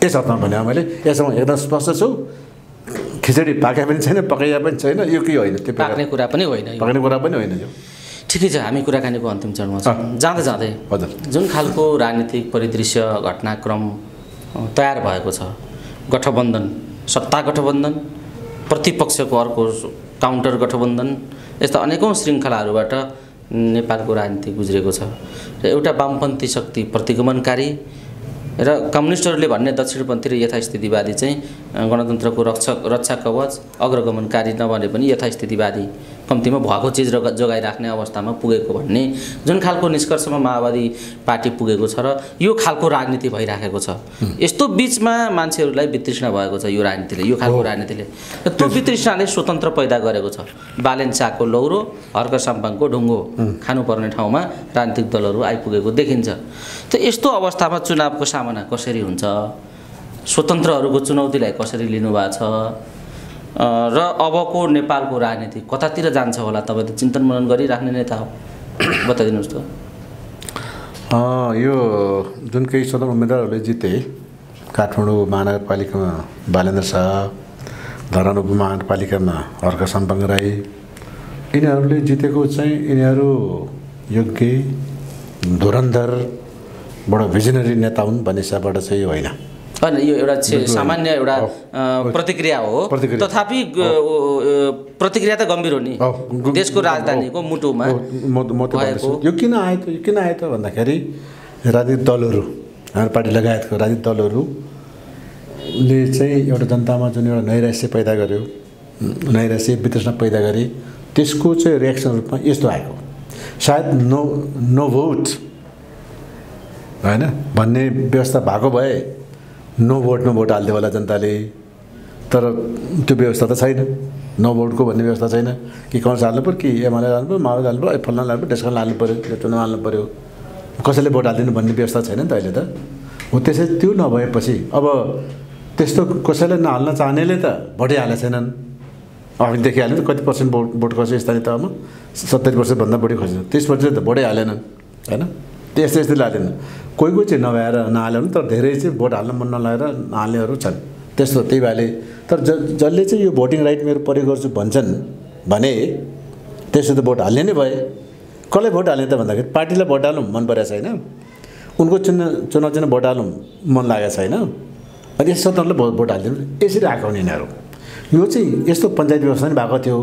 यस अर्थमा भने मैले यसमा एकदम स्पष्ट छु, खिचडी पाके पनि छैन, पकाइए पनि छैन, यो के होइन, त्यो पाक्ने कुरा पनि होइन, पाक्ने कुरा पनि होइन। यो ठिकै छ। हामी कुराकानीको अन्तिम चरणमा छौँ। जाँदै जाँदै हजुर जुन खालको राजनीतिक परिदृश्य घटनाक्रम तयार भएको छ, गठबन्धन, सत्ता गठबन्धन, प्रतिपक्षको अर्को काउन्टर गठबन्धन, यस्ता अनेकौँ श्रृङ्खलाहरूबाट नेपालको राजनीति गुज्रेको छ। र एउटा वामपन्थी शक्ति प्रतिगमनकारी र कम्युनिस्टहरूले भन्ने दक्षिणपन्थी र यथास्थितिवादी चाहिँ गणतन्त्रको रक्षा कवच, अग्रगमनकारी नभने पनि यथास्थितिवादी कम्तीमा भएको चिज जोगाइराख्ने अवस्थामा पुगेको भन्ने जुन खालको निष्कर्षमा माओवादी पार्टी पुगेको छ र यो खालको राजनीति भइराखेको छ। यस्तो बिचमा मान्छेहरूलाई वितृष्णा भएको छ यो राजनीतिले, यो खालको राजनीतिले। त्यो वितृष्णाले स्वतन्त्र पैदा गरेको छ। बालेन्चाको लौरो, हर्क साम्पाङको ढुङ्गो खानुपर्ने ठाउँमा राजनीतिक दलहरू आइपुगेको देखिन्छ। त यस्तो अवस्थामा चुनावको सामना कसरी हुन्छ, स्वतन्त्रहरूको चुनौतीलाई कसरी लिनुभएको छ र अबको नेपालको राजनीति कतातिर जान्छ होला? तपाईँ त चिन्तन मनन गरिराख्ने नेता हो, बताइदिनुहोस् त। यो जुन केही स्वतन्त्र उम्मेदवारहरूले जिते, काठमाडौँ महानगरपालिकामा बालेन्द्र शाह, धरान उपमहानगरपालिकामा हर्क साम्पाङ राई, यिनीहरूले जितेको चाहिँ यिनीहरू योग्य, धुरन्धर, बडो भिजनरी नेता हुन् भन्ने हिसाबबाट चाहिँ होइन। होइन, यो एउटा सामान्य एउटा प्रतिक्रिया हो, तथापि प्रतिक्रिया त गम्भीर हो नि। देशको राजधानीको मुटुमा यो किन आयो त भन्दाखेरि राजनीतिक दलहरू, हाम्रो पार्टी लगायतको राजनीतिक दलहरूले चाहिँ एउटा जनतामा जुन एउटा नैराश्य पैदा गर्यो, नैराश्य वितृष्णा पैदा गरे, त्यसको चाहिँ रियाक्सन रूपमा यस्तो आएको। सायद नो भोट होइन भन्ने व्यवस्था भएको भए नो भोट हाल्थ्यो होला जनताले, तर त्यो व्यवस्था त छैन। नो भोटको भन्ने व्यवस्था छैन कि कङ्ग्रेस हाल्नु पऱ्यो, कि एमाले हाल्नु पऱ्यो, माओवादी हाल्नु पऱ्यो, फल्ना हाल्नु पऱ्यो, डेस्कल हाल्नु पऱ्यो, चुनाव हाल्नु पऱ्यो, कसैले भोट हालिदिनु भन्ने व्यवस्था छैन नि त अहिले त। हो त्यसै त्यो नभएपछि अब त्यस्तो कसैले नहाल्न चाहनेले त भोटै हालेको छैनन्। अघि देखिहाल्यो कति पर्सेन्ट भोट खस्यो स्थानीय तहमा, 70%भन्दा बढी खस्यो, 30% त भोटै हालेनन् होइन। त्यस्तै हालेन, कोही चाहिँ नभएर नहाल्यो भने, तर धेरै चाहिँ भोट हाल्न मन नलागेर नहाल्नेहरू छन्। त्यस्तो त्यही भएले तर जसले चाहिँ यो भोटिङ राइट मेरो प्रयोग गर्छु भन्छन् भने त्यसो त भोट हाल्ने नै भए। कसलाई भोट हाल्ने त भन्दाखेरि पार्टीलाई भोट हालौँ मन परेको छैन, उनको चुनाव चाहिँ भोट हालौँ मन लागेको छैन, अनि यस स्वतन्त्रले भोट हालिदिनु, यसरी आएको हुन् यिनीहरू। यो चाहिँ यस्तो पञ्चायत व्यवस्था पनि भएको थियो।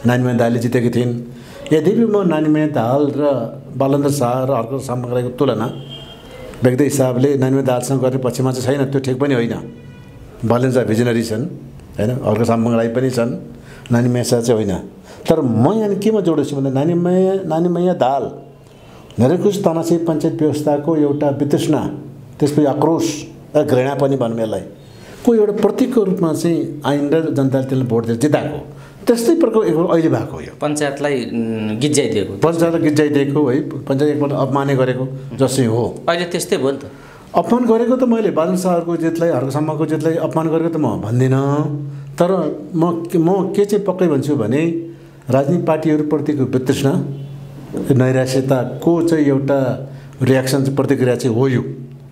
नानीमणि दाहालले जितेकी थिइन्। यद्यपि म नानीमणि दाहाल र बालेन्द्र शाह र हर्क साम्पाङ राईको तुलना व्यक्ति हिसाबले नानीमणि दाहालसँग गर्ने पक्षमा चाहिँ छैन, त्यो ठिक पनि होइन। बालेन्द्र शाह भिजनरी छन् होइन, हर्क साम्पाङ राई पनि छन्, नानीमणि शाह चाहिँ होइन। तर म यहाँ केमा जोड्छु भन्दा नानीमणि दाहाल निरङ्कुश तमासी पञ्चायत व्यवस्थाको एउटा वितृष्णा, त्यसपछि आक्रोश र घृणा पनि भनौँ यसलाई, को एउटा प्रतीकको रूपमा चाहिँ आइन र जनताले त्यसलाई भोट दिएर जिताएको, त्यस्तै प्रकार अहिले भएको यो पञ्चायतलाई गिज्जाइदिएको है, पञ्चायत एकपल्ट अपमानै गरेको जसै हो। अहिले त्यस्तै भयो नि त। अपमान गरेको त मैले बालेन्द्र शाहको जितलाई, हर्क साम्पाङको जितलाई अपमान गरेको त म भन्दिनँ, तर म के चाहिँ पक्कै भन्छु भने राजनीतिक पार्टीहरूप्रतिको वितृष्णा, नैराश्यताको चाहिँ एउटा रियाक्सन प्रतिक्रिया चाहिँ हो यो।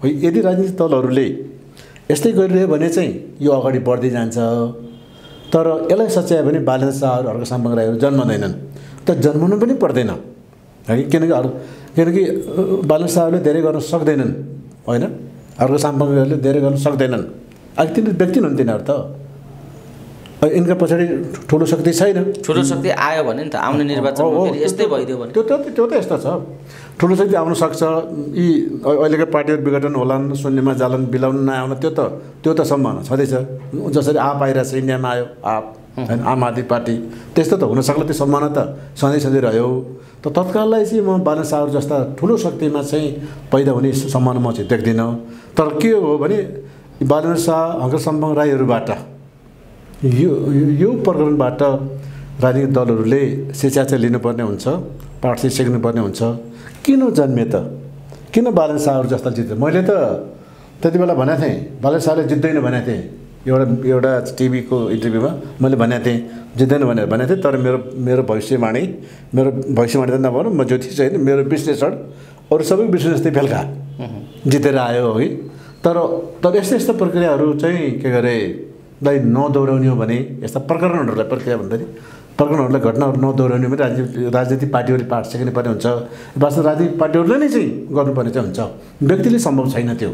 यदि राजनीतिक दलहरूले यस्तै गरिरह्यो भने चाहिँ यो अगाडि बढ्दै जान्छ। तर यसलाई सच्यायो भने बालेन्द्र शाहहरू, हर्क साम्पाङ राईहरू जन्मदैनन्, त जन्मनु पनि पर्दैन है, किनकि बालेन्द्र शाहहरूले धेरै गर्न सक्दैनन् होइन, हर्क साम्पाङ राईहरूले धेरै गर्न सक्दैनन्। अहिले तिनीहरू व्यक्ति हुन्, तिनीहरू त यिनका पछाडि ठुलो शक्ति छैन। ठुलो शक्ति आयो भने नि त आउने निर्वाचनमा फेरि यस्तै भइदियो भने त्यो त यस्तो छ, ठुलो शक्ति आउन सक्छ। यी अहिलेका पार्टीहरू विघटन होलान्, शून्यमा जालान्, बिलाउन नआउन, त्यो त सम्भावना छँदैछ। जसरी आप आइरहेको छ, इन्डियामा आयो आप होइन, आम आदमी पार्टी, त्यस्तो त हुनसक्ला, त्यो सम्भावना त सधैँ रह्यो। त तत्काललाई चाहिँ म बालेन्द्र शाहहरू जस्ता ठुलो शक्तिमा चाहिँ पैदा हुने सम्भावना म चाहिँ देख्दिनँ। तर के हो भने बालेन्द्र शाह, हर्क साम्पाङ राईहरूबाट यो प्रकरणबाट राजनीतिक दलहरूले शिक्षा चाहिँ लिनुपर्ने हुन्छ, पाठ चाहिँ सिक्नुपर्ने हुन्छ। किन जन्मे त, किन बालेन्द्र शाहहरू जस्ता जित्छ? मैले त त्यति बेला भनेको थिएँ बालेन्द्र शाहले जित्दैन भनेको थिएँ, एउटा टिभीको इन्टरभ्यूमा मैले भनेको थिएँ जित्दैन भनेको थिएँ। तर मेरो भविष्यवाणी त नभनौँ, म ज्योतिष होइन, मेरो विश्लेषण अरू सबै विश्लेषण चाहिँ बेलुका जितेर आयो है। तर यस्तो प्रक्रियाहरू चाहिँ के गरे लाई नदोहोऱ्याउने हो भने, यस्ता प्रकरणहरूलाई प्रक्रिया भन्दाखेरि प्रकरणहरूलाई घटनाहरू नदोहोऱ्याउने भने राजनीतिक पार्टीहरूले पाठ सिक्नु पर्ने हुन्छ। वास्तव राजनीतिक पार्टीहरूले नै चाहिँ गर्नुपर्ने चाहिँ हुन्छ, व्यक्तिले सम्भव छैन त्यो।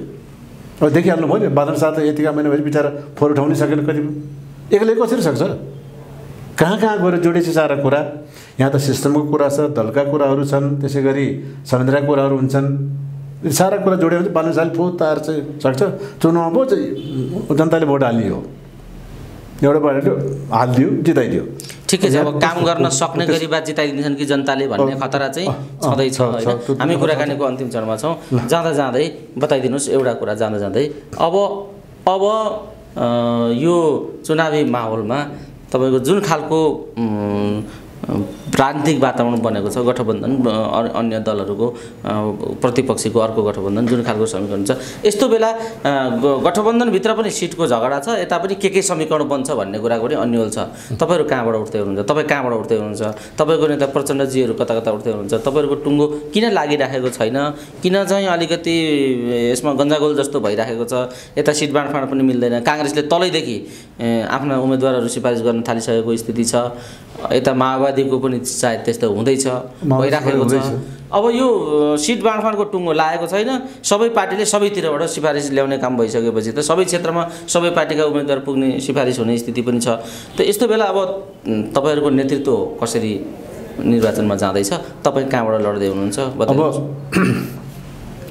अब देखिहाल्नु भयो नि, बालेन्द्र शाह त यतिका महिना भएपछि बिचरा फोहोर उठाउनै सकेन, कति एक्लै कसरी सक्छ? कहाँ गएर जोडेछ सारा कुरा। यहाँ त सिस्टमको कुरा छ, दलका कुराहरू छन्, त्यसै गरी संविधानका कुराहरू हुन्छन्। सारा कुरा जोड्यो भने बालेन्द्र शाहले फुट तार चाहिँ सक्छ। चुनाव भयो, जनताले भोट हालिदियो, एउटा पार्टीले हालिदियो, जिताइदियो। ठिकै छ। अब काम गर्न सक्ने गरी बा जिताइदिन्छन् कि जनताले भन्ने खतरा चाहिँ छँदैछ होइन। हामी कुराकानीको अन्तिम चरणमा छौँ। जाँदा जाँदै बताइदिनुहोस् एउटा कुरा जाँदा जाँदै अब यो चुनावी माहौलमा तपाईँको जुन खालको राजनीतिक वातावरण बनेको छ, गठबन्धन अन्य दलहरूको प्रतिपक्षीको अर्को गठबन्धन जुन खालको समीकरण छ, यस्तो बेला गठबन्धनभित्र पनि सिटको झगडा छ, यता पनि के समीकरण बन्छ भन्ने कुराको पनि अन्यल छ। तपाईँहरू कहाँबाट उठ्दै हुनुहुन्छ, तपाईँ कहाँबाट उठ्दै हुनुहुन्छ, तपाईँको नेता प्रचण्डजीहरू कता कता उठ्दै हुनुहुन्छ, तपाईँहरूको टुङ्गो किन लागिराखेको छैन, किन चाहिँ अलिकति यसमा गन्जागोल जस्तो भइराखेको छ, यता सिट बाँडफाँड पनि मिल्दैन, काङ्ग्रेसले तलैदेखि आफ्ना उम्मेदवारहरू सिफारिस गर्न थालिसकेको स्थिति छ, यता माओवादीको पनि सायद त्यस्तो हुँदैछ भइराखेको छ। अब यो सिट बाँडफाँडको टुङ्गो लागेको छैन, सबै पार्टीले सबैतिरबाट सिफारिस ल्याउने काम भइसकेपछि त सबै क्षेत्रमा सबै पार्टीका उम्मेदवार पुग्ने सिफारिस हुने स्थिति पनि छ। त यस्तो बेला अब तपाईँहरूको नेतृत्व कसरी निर्वाचनमा जाँदैछ, तपाईँ कहाँबाट लड्दै हुनुहुन्छ बताउनुहोस्।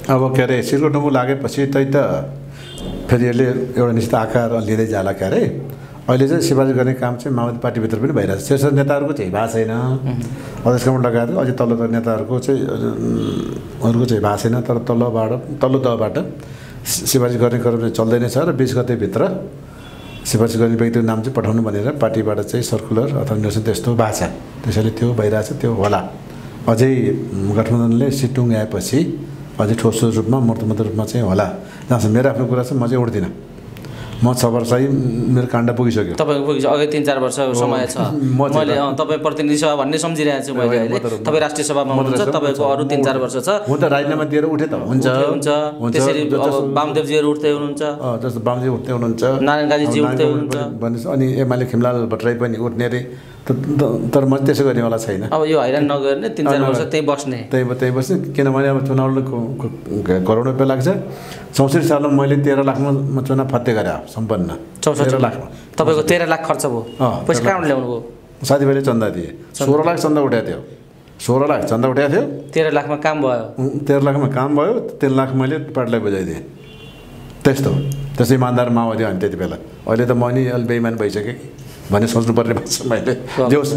अब के अरे सिटको टुङ्गो लागेपछि त फेरि यसले एउटा निश्चित आकार लिँदै जाला के अरे। अहिले चाहिँ सिफारिस गर्ने काम चाहिँ माओवादी पार्टीभित्र पनि भइरहेको छ। शीर्ष नेताहरूको चाहिँ भएको छैन, अध्यक्ष कमल लगायत अझै तल्लो नेताहरूको चाहिँ अरूको चाहिँ भएको छैन। तर तल्लो तहबाट सिफारिस गर्ने क्रम चाहिँ चल्दै नै छ र 20 गतेभित्र सिफारिस गर्ने व्यक्तिको नाम चाहिँ पठाउनु भनेर पार्टीबाट चाहिँ सर्कुलर अथवा निर्देशन त्यस्तो भएको छ। त्यसैले त्यो भइरहेछ, त्यो होला। अझै गठबन्धनले सिट टुङ्ग्याएपछि अझै ठोस रूपमा मूर्तिमत रूपमा चाहिँ होला। जहाँसम्म मेरो आफ्नो कुरा चाहिँ म चाहिँ उठ्दिनँ। म 6 वर्ष मेरो काण्ड पुगिसक्यो। तपाईँको पुगिसक्यो, अझै 3-4 वर्ष समय छ। मैले तपाईँ प्रतिनिधि सभा भन्ने सम्झिरहेको छु मैले अहिले। तपाईँ राष्ट्रिय सभामा हुनुहुन्छ, तपाईँको अरू 3-4 वर्ष छ। म त राजीनामा दिएर उठेँ त हुन्छ। त्यसरी अब वामदेवजीहरू उठ्दै हुनुहुन्छ, जस्तो वामदेव उठ्दै हुनुहुन्छ, नारायण गाजीजी उठ्दै हुनुहुन्छ अनि एमाले खिमलाल भट्टराई पनि उठ्ने अरे। तर म त्यसो गर्नेवाला छैन। अब यो हैरान नगर्ने 3-4 वर्ष त्यहीँ बस्ने बस्ने। किनभने अब चुनाव करोड रुपियाँ लाग्छ। 64 सालमा मैले 13 लाखमा चुनाव फत्ते गरेँ सम्पन्न। 64 लाखमा तपाईँको 13 लाख खर्च भयो, पैसा कहाँबाट ल्याउनु भयो? साथीभाइले चन्दा दिए। 16 लाख चन्दा उठाएको थियो, 16 लाख चन्दा उठाएको थियो। 13 लाखमा काम भयो। 13 लाखमा काम भयो, 3 लाख मैले पार्टीलाई बुझाइदिएँ। त्यस्तो इमान्दार माओवादी हामी त्यति बेला। अहिले त म नि अलि बेइमान भइसकेँ कि भन्ने सोच्नुपर्ने भएको छ मैले।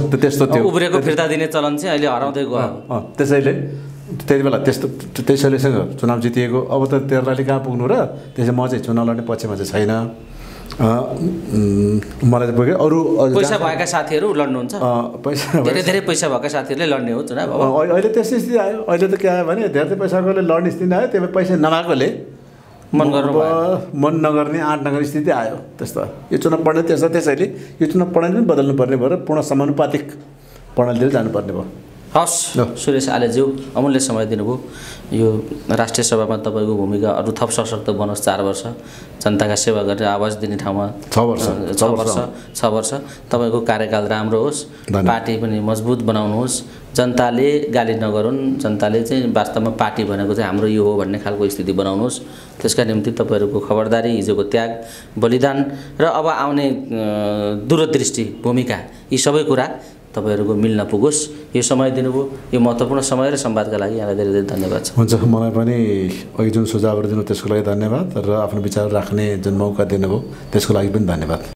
त्यस्तो थियो उब्रेको फिर्ता दिने चलन चाहिँ अहिले हराउँदै गयो। त्यसैले त्यति बेला त्यसैलेसँग चुनाव जितिएको। अब त 13 लाखले कहाँ पुग्नु र। त्यसै म चाहिँ चुनाव लड्ने पक्षमा चाहिँ छैन। मलाई चाहिँ पुग्यो। अरू पैसा भएका साथीहरू लड्नुहुन्छ, पैसा धेरै पैसा भएका साथीहरूले लड्ने हो चुनाव। अहिले त्यस्तो स्थिति आयो। अहिले त के आयो भने धेरै पैसाकोले लड्ने स्थिति आयो, त्यही पैसा नभएकोले मन नगर्ने आँट नगर्ने स्थिति आयो। त्यस्तो यो चुनाव प्रणाली त्यस्तो। त्यसैले यो चुनाव प्रणाली पनि बदल्नु पर्ने भयो र पूर्ण समानुपातिक प्रणालीले जानुपर्ने भयो। हस् सुरेश आलेज्यू, अमूल्य समय दिनुभयो। यो राष्ट्रिय सभामा तपाईँको भूमिका अरू थप सशक्त बनोस्। 4 वर्ष जनताका सेवा गरेर आवाज दिने ठाउँमा 6 वर्ष तपाईँको कार्यकाल राम्रो होस्, पार्टी पनि मजबुत बनाउनुहोस्, जनताले गाली नगरून्, जनताले चाहिँ वास्तवमा पार्टी भनेको चाहिँ हाम्रो यो हो भन्ने खालको स्थिति बनाउनुहोस्। त्यसका निम्ति तपाईँहरूको खबरदारी, हिजोको त्याग, बलिदान र अब आउने दूरदृष्टि, भूमिका, यी सबै कुरा तपाईँहरूको मिल्न पुगोस्। यो समय दिनुभयो, यो महत्त्वपूर्ण समय र संवादका लागि यहाँलाई धेरै धेरै धन्यवाद छ। हुन्छ, मलाई पनि अघि जुन सुझावहरू दिनु त्यसको लागि धन्यवाद र आफ्नो विचार राख्ने जुन मौका दिनुभयो त्यसको लागि पनि धन्यवाद।